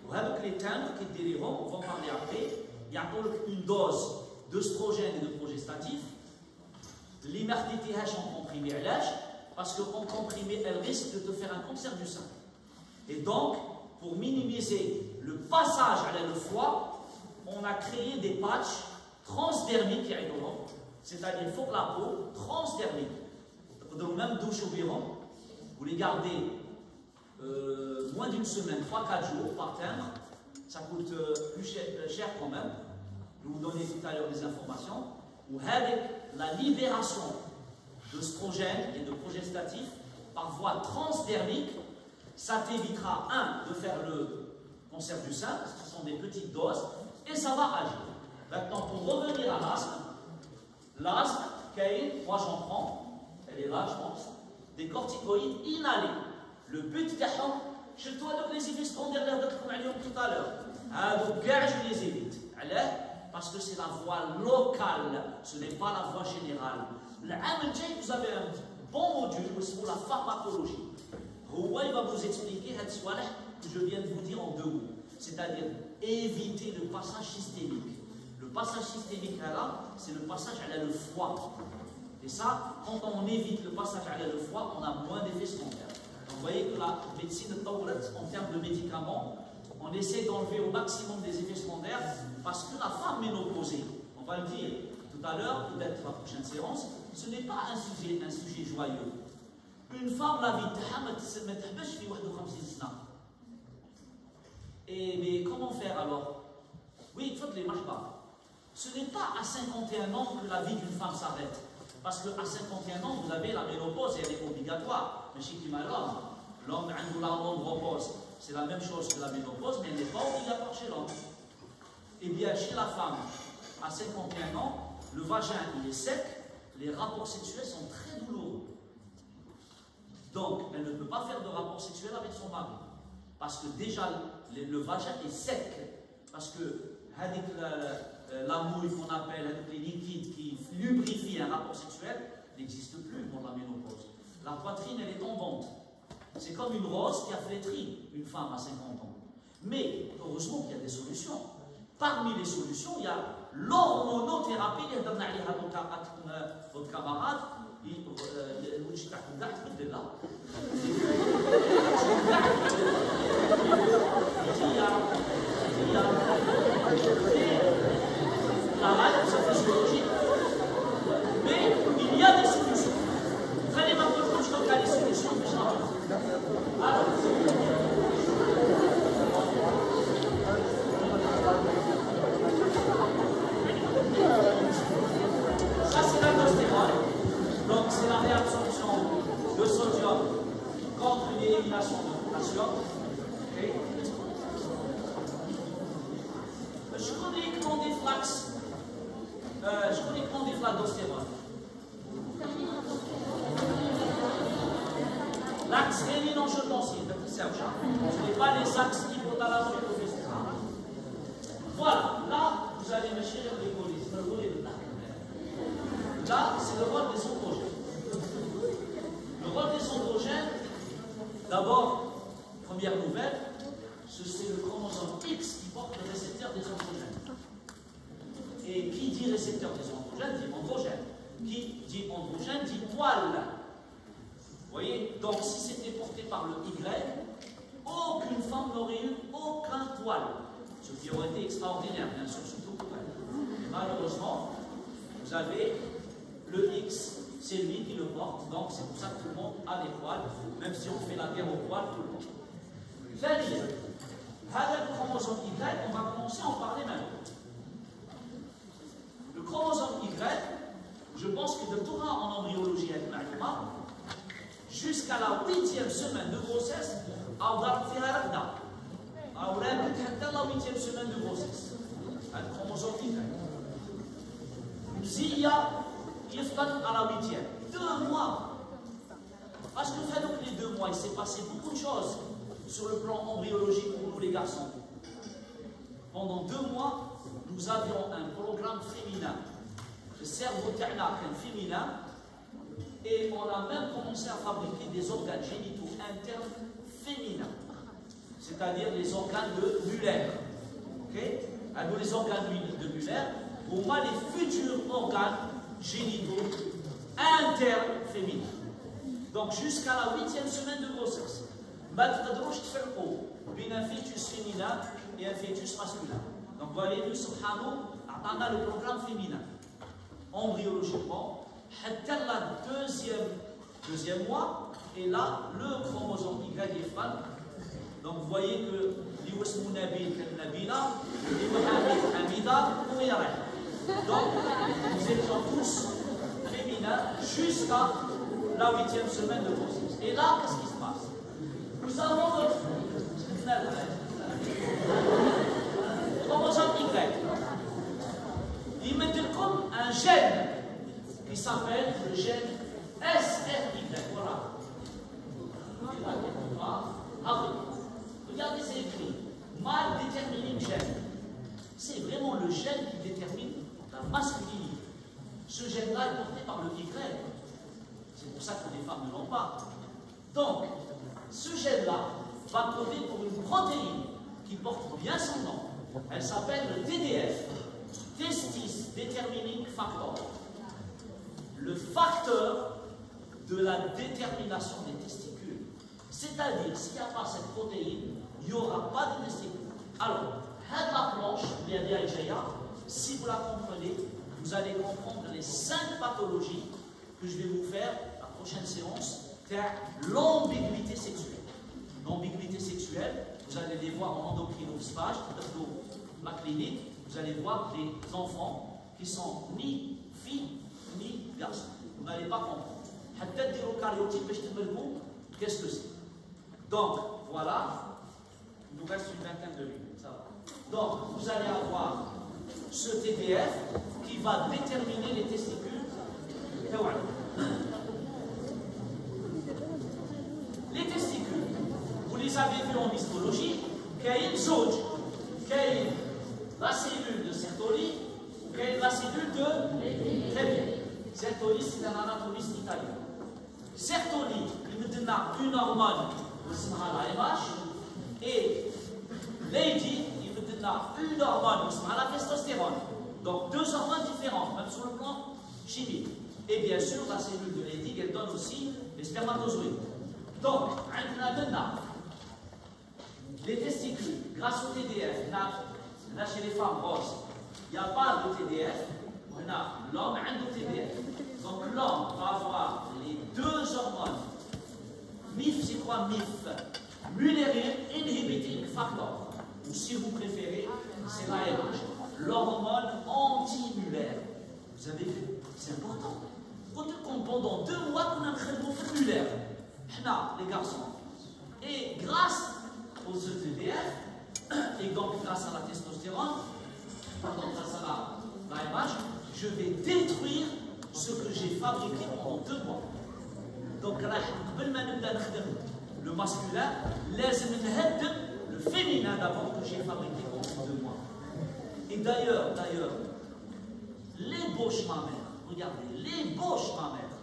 وهذوك لي تامبر كي ديريهم اون بارلي ابري يعطولك اون دوز دوستروجين et de progestatif اللي ما خديتيهاش en comprimé علاش parce que en comprimé elle risque de te faire un cancer du sein et donc pour minimiser le passage à le foie on a créé des patchs transdermiques c'est-à-dire il faut que la peau transdermique, même douche au biron, vous les gardez moins d'une semaine, 3-4 jours par timbre, ça coûte plus cher quand même, je vais vous donner tout à l'heure des informations, ou avec la libération d'œstrogènes et de progestatifs par voie transdermique, ça t'évitera, de faire le cancer du sein, parce que ce sont des petites doses, et ça va agir. Maintenant, pour revenir à l'asthme, moi j'en prends, elle est là je pense, des corticoïdes inhalés. Le but je te vois les effets secondaires tout à l'heure. Donc je les évite. Parce que c'est la voie locale, ce n'est pas la voie générale. Vous avez un bon module sur la pharmacologie. Il va vous expliquer que je viens de vous dire en 2 mots. C'est-à-dire éviter le passage systémique. Le passage systémique là, c'est le passage à le foie. Et ça, quand on évite le passage à le foie, on a moins d'effets secondaires. Donc, vous voyez que la médecine en termes de médicaments, on essaie d'enlever au maximum des effets secondaires parce que la femme ménopausée, on va le dire tout à l'heure, peut-être la prochaine séance, ce n'est pas un sujet joyeux. Une femme, la vie et mais comment faire alors? Oui, il faut que les marche pas. Ce n'est pas à 51 ans que la vie d'une femme s'arrête. Parce qu'à 51 ans, vous avez la ménopause et elle est obligatoire. Mais chez qui m'a l'homme, l'homme repose. C'est la même chose que la ménopause, mais elle n'est pas obligatoire chez l'homme. Eh bien, chez la femme, à 51 ans, le vagin il est sec, les rapports sexuels sont très douloureux. Donc, elle ne peut pas faire de rapport sexuel avec son mari. Parce que déjà, le vagin est sec. Parce que la mouille qu'on appelle les liquides qui lubrifient un rapport sexuel n'existe plus pour la ménopause. La poitrine, elle est tombante. C'est comme une rose qui a flétri une femme à 50 ans. Mais heureusement qu'il y a des solutions. Parmi les solutions, il y a l'hormonothérapie. Votre camarade, la règle physiologique. Mais il y a des solutions. Fallait maintenant que je toque les solutions. Alors, ça c'est l'aldostérone. Donc c'est la réabsorption de sodium contre une élimination de potassium. Okay. Je connais comment des flax. Je connais comment des flagostérone. L'axe réuni non je pense, ce n'est pas les axes hypothalamiques et professionnels. Voilà, là, vous allez me chérir rigoler. Là, c'est le rôle des androgènes. Le rôle des androgènes, d'abord, première nouvelle, c'est le chromosome X qui porte le récepteur des androgènes. Et qui dit récepteur des androgènes dit androgène. Qui dit androgène dit poil. Vous voyez? Donc si c'était porté par le Y, aucune femme n'aurait eu aucun poil. Ce qui aurait été extraordinaire, bien sûr, surtout pour elle. Malheureusement, vous avez le X, c'est lui qui le porte, donc c'est pour ça que tout le monde a des poils, même si on fait la guerre aux poils, tout le monde. Le chromosome Y, on va commencer à en parler maintenant. Le chromosome Y, je pense que de Torah en embryologie avec Maluma, jusqu'à la 8e semaine de grossesse, on va faire la rada. On va la 8e semaine de grossesse. Le chromosome Y. Zia, il faut à la 8e. 2 mois. Parce que les 2 mois, il s'est passé beaucoup de choses sur le plan embryologique pour nous les garçons. Pendant 2 mois, nous avions un programme féminin. Le cerveau féminin. Et on a même commencé à fabriquer des organes génitaux internes féminins. C'est-à-dire les organes de Muller. Okay? Alors les organes de Muller, au moins les futurs organes génitaux internes féminins. Donc jusqu'à la 8e semaine de grossesse. Maintenant, je un fœtus féminin et un fœtus masculin. Donc vous voyez, nous, subhanahu, on a le programme féminin. Embryologiquement, la deuxième mois, et là, le chromosome Y est fan. Donc vous voyez que l'Iwasmou Nabil, Nabila, l'Iwahami, Hamida, donc nous étions tous féminins jusqu'à la 8e semaine de grossesse. Et là, qu'est-ce qui se passe? Nous avons notre chromosome Y. Il met comme un gène qui s'appelle le gène SRY. Voilà. Regardez, c'est écrit. Male Determining Gene. C'est vraiment le gène qui détermine la masculinité. Ce gène-là est porté par le Y. C'est pour ça que les femmes ne l'ont pas. Donc, ce gène-là va coder pour une protéine qui porte bien son nom. Elle s'appelle le TDF, Testis Determining Factor. Le facteur de la détermination des testicules. C'est-à-dire, s'il n'y a pas cette protéine, il n'y aura pas de testicules. Alors, la planche, si vous la comprenez, vous allez comprendre les 5 pathologies que je vais vous faire la prochaine séance, l'ambiguïté sexuelle. L'ambiguïté sexuelle, vous allez les voir en endocrinophage, la clinique, vous allez voir des enfants qui sont ni filles ni garçons. Vous n'allez pas comprendre. Qu'est-ce que c'est? Donc, voilà, il nous reste une vingtaine de minutes, ça va. Donc, vous allez avoir ce TDF qui va déterminer les testicules. Et voilà. Les testicules, vous les vous avez vu en histologie qu'il y a une zone, qu'il y a la cellule de Sertoli ou qu'il y a la cellule de... Très bien. Sertoli, c'est un anatomiste italien. Sertoli, il me donne une hormone, la MH, et Lady, il me donne une hormone, la testostérone. Donc deux hormones différentes, même sur le plan chimique. Et bien sûr, la cellule de Leydig, elle donne aussi les spermatozoïdes. Donc, les testicules, grâce au TDF, là chez les femmes grosses, il n'y a pas de TDF, l'homme a un TDF. Donc l'homme va avoir les deux hormones, MIF, c'est quoi MIF? Mullerian Inhibiting Factor, ou si vous préférez, c'est l'AMH, l'hormone anti-mullaire. Vous avez vu, c'est important. Pendant 2 mois, on a un traitement formulaire, les garçons. Et grâce aux ETDF, et donc grâce à la testostérone, grâce à l'AMH, je vais détruire ce que j'ai fabriqué pendant 2 mois. Donc, le masculin, le féminin d'abord que j'ai fabriqué pendant 2 mois. Et d'ailleurs, les bauches mammaires, regardez, les bauches mammaires,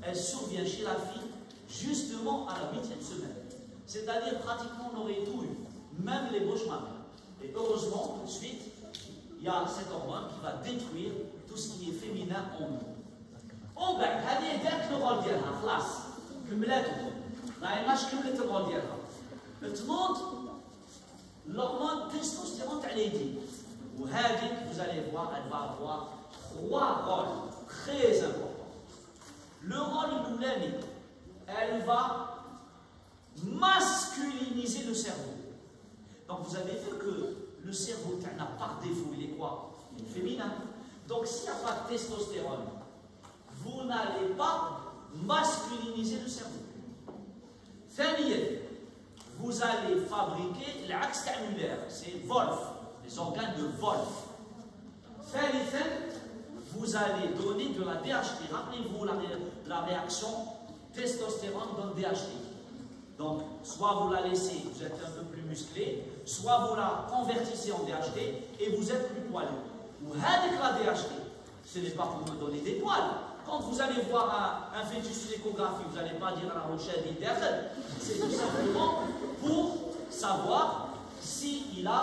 elles surviennent chez la fille justement à la 8e semaine. C'est-à-dire pratiquement on aurait tout eu, même les bauches mammaires. Et heureusement, tout de suite, il y a cette hormone qui va détruire tout ce qui est féminin en nous. On va aller vers le rôle ديالها خلاص كملته لا ايماش كملت الرول ديالها تنوض l'hormone testostérone تاع ليدي وهذيك vous allez voir elle va avoir 3 rôles très importants. Le rôle الاولاني elle va masculiniser le cerveau. Donc vous avez vu que le cerveau par défaut il est quoi? Il est féminin. Donc s'il n'y a pas de testostérone, vous n'allez pas masculiniser le cerveau. Vous allez fabriquer l'axe annulaire, c'est Wolf, les organes de Wolf. Vous allez donner de la DHT. Rappelez-vous la réaction testostérone donne DHT. Donc, soit vous la laissez, vous êtes un peu plus musclé, soit vous la convertissez en DHT et vous êtes plus poilu. Ou avec la DHT, ce n'est pas pour me donner des poils. Quand vous allez voir un fœtus sur l'échographie, vous n'allez pas dire à la rochelle d'Internet. C'est tout simplement pour savoir s'il a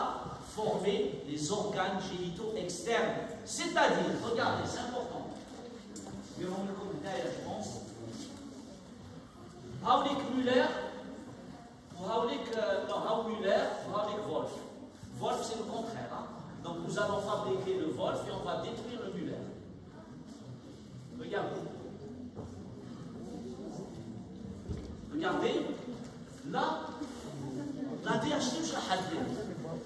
formé les organes génitaux externes. C'est-à-dire, regardez, c'est important. Je vais vous le commenter, je pense. Haulik Müller, Haulik Wolf. Wolf, c'est le contraire. Hein? Donc nous allons fabriquer le Wolf et on va détruire le Müller. Regardez. Regardez. Là, la DHT, je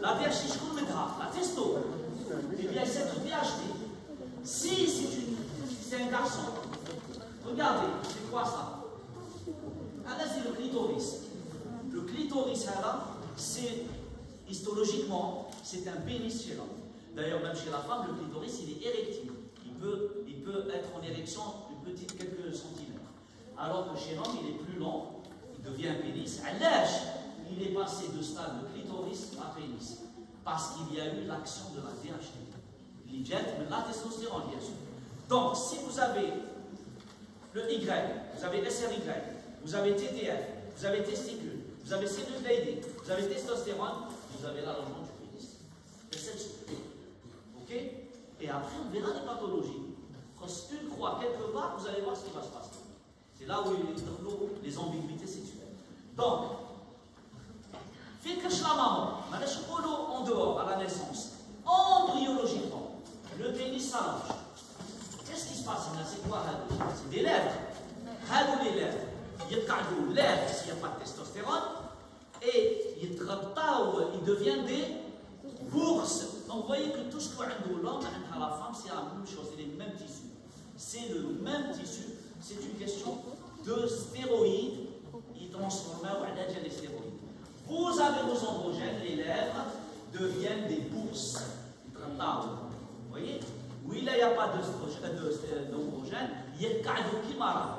la DHT, je connais la testo. Eh bien, cette DHT, si c'est un garçon, regardez, c'est quoi ça? Là, c'est le clitoris. Le clitoris, là, c'est histologiquement, c'est un pénis chez l'homme. D'ailleurs, même chez la femme, le clitoris, il est érectile. Il peut être en érection quelques centimètres. Alors que chez l'homme, il est plus long, il devient un pénis. À l'âge, il est passé de stade de clitoris à pénis. Parce qu'il y a eu l'action de la DHT. L'hygiène, mais la testostérone, bien sûr. Donc, si vous avez le Y, vous avez SRY, vous avez TTF, vous avez testicule, vous avez cellule Leydig, vous avez testostérone, vous avez l'allongement du pénis. C'est cette structure. Ok? Et après, on verra les pathologies. Quand une croix quelque part, vous allez voir ce qui va se passer. C'est là où les ambiguïtés sexuelles. Donc, fait que la maman, en dehors, à la naissance, embryologiquement, le pénis s'allonge. Qu'est-ce qui se passe? C'est quoi? C'est des lèvres. Les lèvres. Il y a lèvres s'il n'y a pas de testostérone. Et ils deviennent des bourses. Donc vous voyez que tout ce qu'on a de l'homme, à la femme, c'est la même chose, c'est les mêmes tissus. C'est le même tissu, c'est une question de stéroïdes. Ils transforment les stéroïdes. Vous avez vos androgènes, les lèvres deviennent des bourses. Vous voyez? Oui, là, il n'y a pas d'androgène, il y a un cadeau qui marche.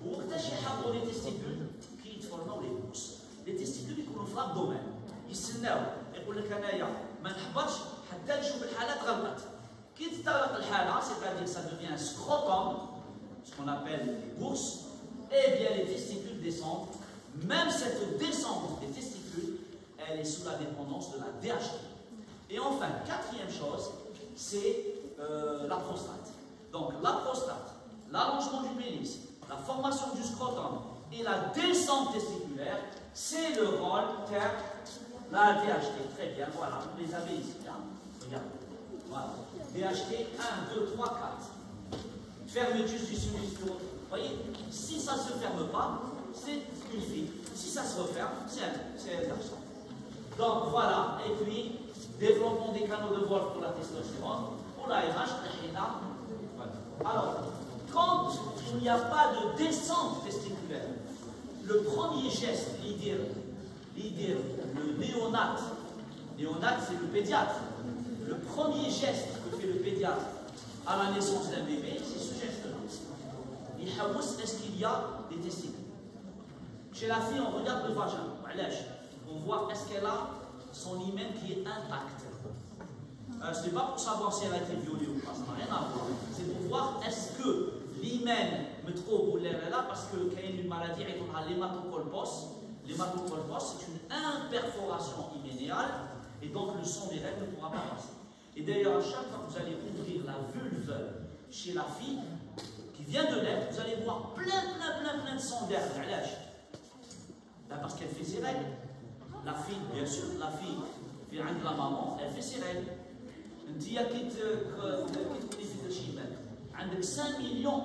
Ou les testicules qui transforment les bourses. Les testicules, ابدومين يستناو يقول لك انايا ما نحبطش حتى نشوف الحالات غلطت. كي تستغرق الحاله c'est-à-dire ça devient un scrotum, ce qu'on appelle les bourses, et bien les testicules descendent. Même cette descente des testicules, elle est sous la dépendance de la DHT. Et enfin, quatrième chose, c'est la prostate. Donc la prostate, l'allongement du pénis, la formation du scrotum et la descente testiculaire, c'est le rôle de la DHT. Très bien, voilà, vous les avez ici. Hein. Regardez. Voilà. DHT 1, 2, 3, 4. Fermeture du sinus du rôle. Vous voyez, si ça ne se ferme pas, c'est une fille. Si ça se referme, c'est un garçon. Donc voilà, et puis, développement des canaux de Wolff pour la testostérone, pour la RH, voilà. Alors, quand il n'y a pas de descente testiculaire, le premier geste, l'idée, le néonate c'est le pédiatre, le premier geste que fait le pédiatre à la naissance d'un bébé, c'est ce geste-là. Est-ce qu'il y a des testicules? Chez la fille, on regarde le vagin, on voit est-ce qu'elle a son hymen qui est intact. Ce n'est pas pour savoir si elle a été violée ou pas, ça n'a rien à voir. C'est pour voir est-ce que l'hymen me trouve ou l'air est là, parce qu'il y a une maladie, on a l'hématocolpos. L'hématocolpos, c'est une imperforation hyménéale, et donc le sang des règles ne pourra pas passer. Et d'ailleurs, à chaque fois que vous allez ouvrir la vulve chez la fille qui vient de naître, vous allez voir plein de sang d'air. Parce qu'elle fait ses règles. La fille, bien sûr, la fille fait rien de la maman, elle fait ses règles. انت كي تكوني في الشيبان عندك 5 millions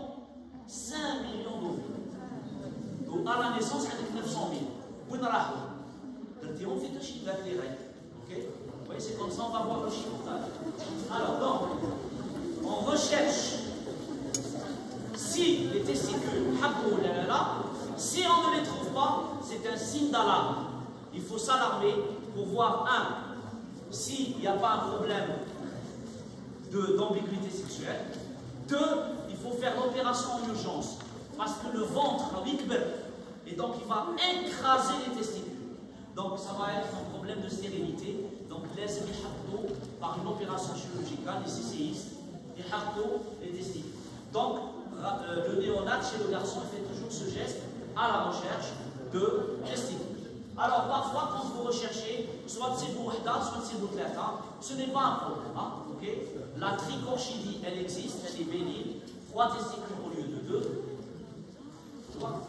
d'ovules à la naissance عندك 900 000 وين راحوا؟ درتيهم في الشيبان لي ريغل. Ok? Vous voyez, c'est comme ça, on va voir le chiffrage. Alors donc, on recherche si les testicules حبوا ولا لا. Si on ne les trouve pas, c'est un signe d'alarme. Il faut s'alarmer pour voir, s'il n'y a pas un problème d'ambiguïté sexuelle. 2, il faut faire l'opération en urgence. Parce que le ventre a 8 bœufs. Et donc il va écraser les testicules. Donc ça va être un problème de stérilité. Donc laisse les haptos par une opération chirurgicale, les CCistes, les haptos, les testicules. Donc le néonat chez le garçon fait toujours ce geste à la recherche de testicules. Alors parfois quand vous recherchez, soit c'est pour soit c'est pour ce n'est pas un problème. Hein, okay? La trichorchidie, elle existe, elle est bénigne. 3 testicules au lieu de 2. Tu vois?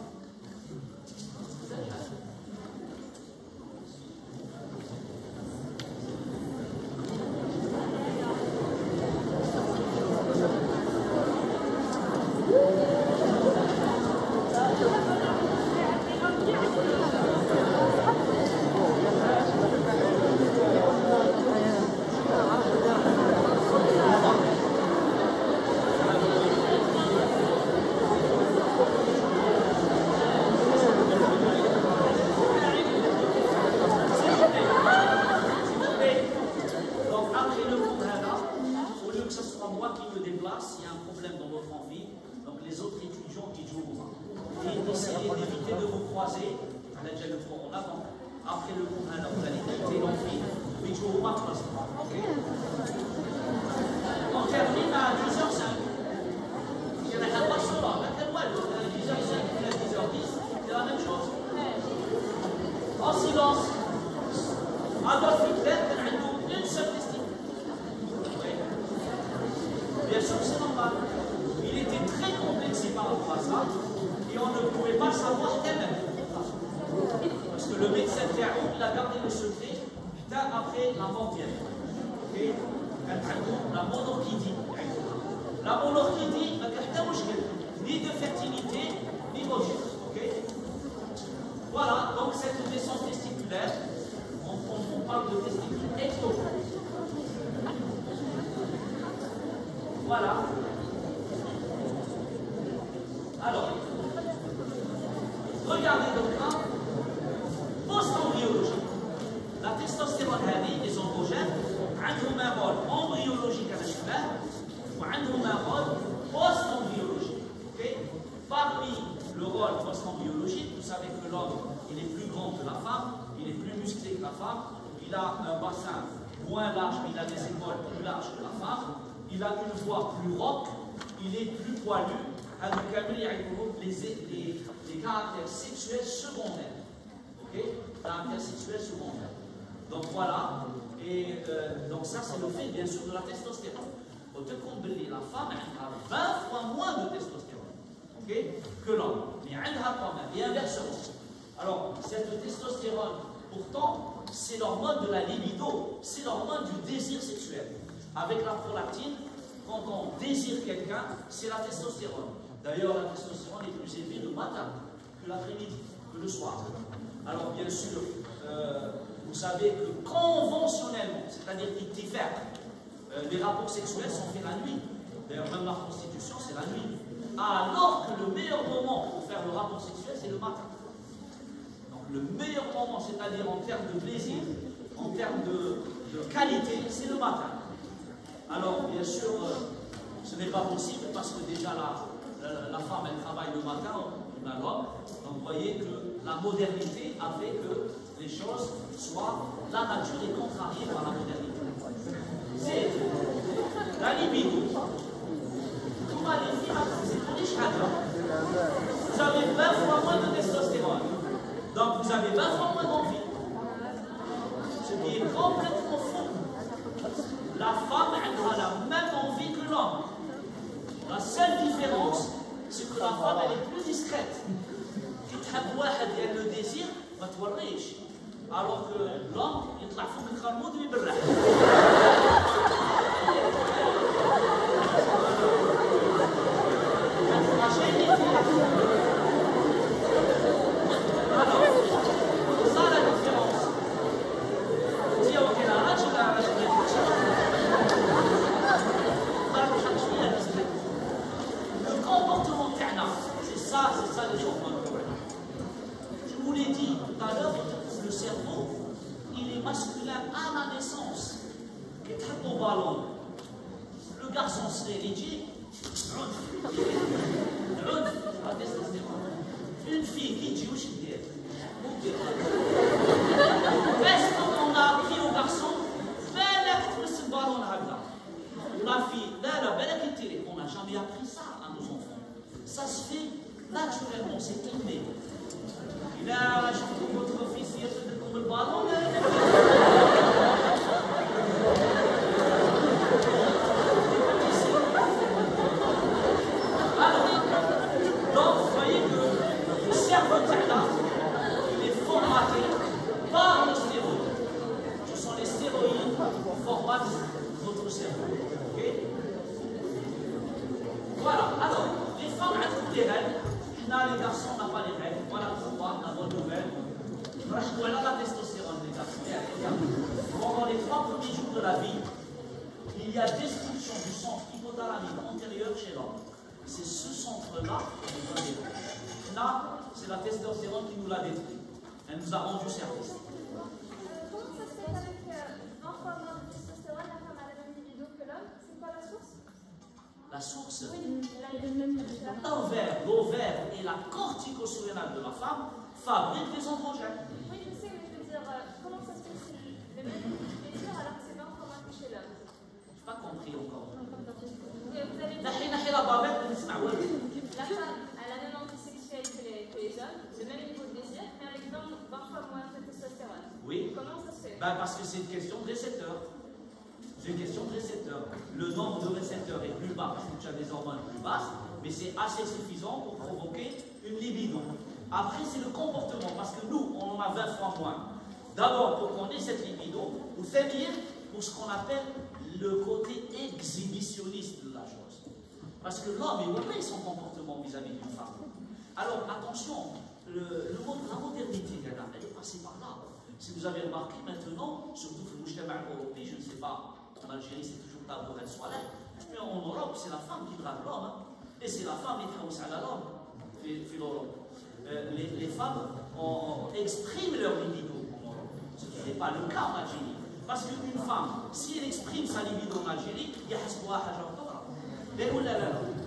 il est plus grand que la femme, il est plus musclé que la femme, il a un bassin moins large, mais il a des épaules plus larges que la femme, il a une voix plus rauque, il est plus poilu. Les caractères sexuels secondaires. Ok? Caractères sexuels secondaires. Donc voilà. Et donc ça, c'est le fait, bien sûr, de la testostérone. La femme a 20 fois moins de testostérone, okay, que l'homme. Mais elle a quand même, et inversement. Alors, cette testostérone, pourtant, c'est l'hormone de la libido, c'est l'hormone du désir sexuel. Avec la prolactine, quand on désire quelqu'un, c'est la testostérone. D'ailleurs, la testostérone est plus élevée le matin que l'après-midi, que le soir. Alors, bien sûr, vous savez que conventionnellement, c'est-à-dire les rapports sexuels sont faits la nuit. D'ailleurs, même la prostitution, c'est la nuit. Alors que le meilleur moment pour faire le rapport sexuel, c'est le matin. Donc, le meilleur moment, c'est-à-dire en termes de plaisir, en termes de qualité, c'est le matin. Alors, bien sûr, ce n'est pas possible parce que déjà la femme, elle travaille le matin, l'homme. Donc, vous voyez que la modernité a fait que les choses soient. La nature est contrariée par la modernité. C'est la libido. Comment les filles, c'est pour les chagrin. Vous avez 20 fois moins de testostérone. Donc vous avez 20 fois moins d'envie. Ce qui est complètement faux. La femme, elle a la même envie que l'homme. La seule différence, c'est que la femme, elle est plus discrète. Elle le désir, ما توريش. Alors que l'homme, يطلع فوق الخرمود ويبرح. Le garçon serait léger, une fille qui dit est-ce qu'on a appris au garçon la fille, on n'a jamais appris ça à nos enfants. Ça se fait naturellement, c'est inné. Là, je trouve votre fils, il fait comme le ballon. Notre cerveau. Okay? Voilà, alors, les femmes ont des règles. Les garçons n'ont pas les règles. Voilà pourquoi la bonne nouvelle. Voilà la testostérone des garçons. Pendant les 3 premiers jours de la vie, il y a destruction du centre hypothalamique antérieur chez l'homme. C'est ce centre-là qui nous donne les règles. Là, c'est la testostérone qui nous l'a détruit. Elle nous a rendu service. Comment ça se fait avec 20 fois moins de testostérone, la femme a la même libido que l'homme? C'est quoi la source? La source? Oui, l'ovaire et la corticosurrénale de la femme fabriquent des androgènes. Oui, je sais, mais je veux dire, comment ça se fait que c'est le même plaisir alors que c'est 20 fois moins que chez l'homme? Je n'ai pas compris encore. Oui, vous avez dit... La femme a la même envie sexuelle que les hommes, le même niveau de désir, mais avec 20 fois moins de testostérone. Oui. Comment ça se fait? Parce que c'est une question de récepteur. C'est une question de récepteur. Le nombre de récepteurs est plus bas parce que tu as des hormones plus basses, mais c'est assez suffisant pour provoquer une libido. Après, c'est le comportement, parce que nous, on en a 20 fois moins. D'abord, pour qu'on ait cette libido, ou féminin, pour ce qu'on appelle le côté exhibitionniste de la chose. Parce que l'homme est mauvais son comportement vis-à-vis d'une femme. Alors, attention, la modernité, elle est passée par là. Si vous avez remarqué maintenant, surtout que le mujtama européen, je ne sais pas, en Algérie c'est toujours tabou d'être soirée, mais en Europe c'est la femme qui drague l'homme, hein, et c'est la femme qui travaille à l'homme. Les femmes expriment leur libido en Europe, ce qui n'est pas le cas en Algérie. Parce qu'une femme, si elle exprime sa libido en Algérie, il y a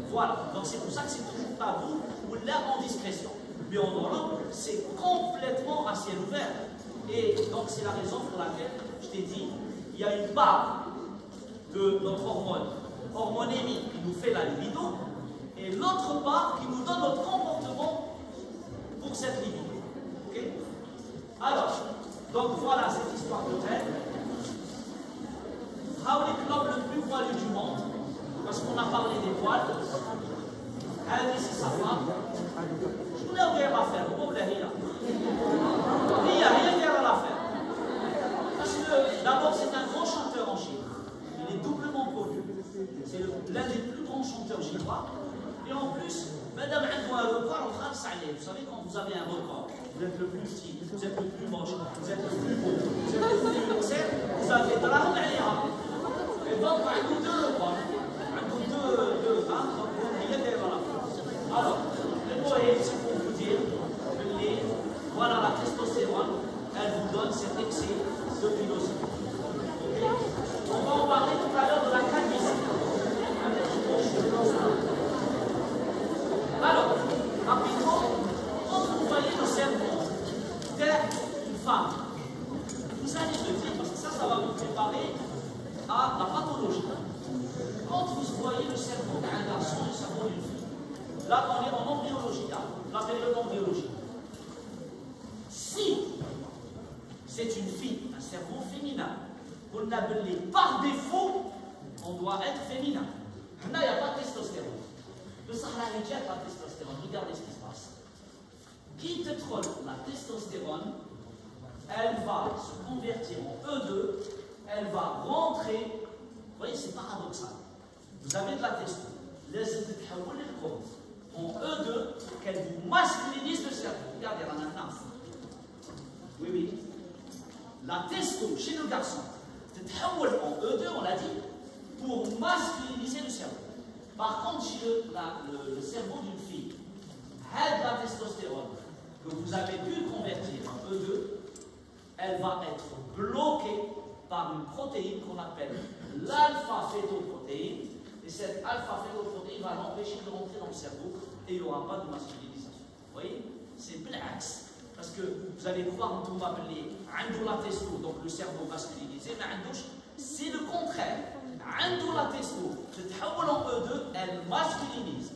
voilà, donc c'est pour ça que c'est toujours tabou ou là en discrétion. Mais en Europe, c'est complètement à ciel ouvert. Et donc c'est la raison pour laquelle je t'ai dit, il y a une part de notre hormonémique qui nous fait la libido, et l'autre part qui nous donne notre comportement pour cette libido. Okay? Alors, donc voilà cette histoire de reine. Raoul est l'homme le plus poilu du monde, parce qu'on a parlé des poils. Elle c'est sa femme. Je voulais rien à faire, vous voulez rien. Il n'y a rien à l'affaire. Parce que d'abord, c'est un grand chanteur en Chine. Il est doublement connu. C'est l'un des plus grands chanteurs chinois. Et en plus, madame a un record en train de s'aller. Vous savez, quand vous avez un record, vous êtes le plus petit, vous êtes le plus moche, vous êtes le plus beau, vous êtes le plus excellent, vous avez de la réalité. Et donc, on a deux records. On a deux, hein, donc rien à l'affaire. Alors, le poème, c'est pour vous dire que voilà, la testostérone, elle vous donne cet excès de pilosité. Okay? On va en parler tout à l'heure de la calvitie. Alors, rapidement, quand vous voyez le cerveau d'une femme, vous allez me dire, parce que ça va vous préparer à la pathologie. Quand vous voyez le cerveau d'un garçon et le cerveau d'une fille, là on est en embryologie, la période embryologique. Si c'est une fille, un cerveau féminin, on l'appelait par défaut, on doit être féminin. Là, il n'y a pas de testostérone. Le Sahara il n'y a pas de testostérone. Regardez ce qui se passe. Qui te troll la testostérone, elle va se convertir en E2, elle va rentrer. Vous voyez, c'est paradoxal. Vous avez de la testo, en E2, qu'elle vous masculinise le cerveau. Regardez, on a un instant. Oui, oui. La testo chez le garçon, en E2, on l'a dit, pour masculiniser le cerveau. Par contre, chez le cerveau d'une fille, la testostérone que vous avez pu convertir en E2, elle va être bloquée par une protéine qu'on appelle l'alpha-fétoprotéine. Et cette alpha-fétoprotéine va l'empêcher de rentrer dans le cerveau et il n'y aura pas de masculinisation. Vous voyez? C'est l'axe. Parce que vous allez croire qu'on va appeler la testo, donc le cerveau masculinisé, mais c'est le contraire. La testo, en E2, elle masculinise.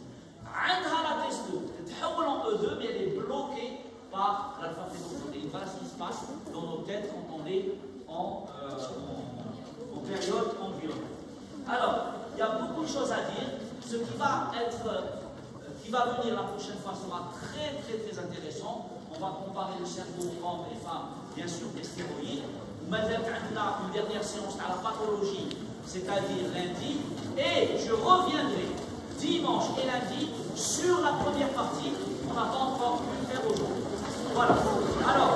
La testo, en E2, mais elle est bloquée par l'alpha-fétoprotéine. Voilà ce qui se passe dans nos têtes quand on est en période embryonnaire. Alors, il y a beaucoup de choses à dire. Ce qui va venir la prochaine fois sera très intéressant. On va comparer le cerveau hommes et femmes, bien sûr, des stéroïdes. Madame, on a une dernière séance à la pathologie, c'est-à-dire lundi. Et je reviendrai dimanche et lundi sur la première partie qu'on n'a pas encore pu faire aujourd'hui. Voilà. Alors,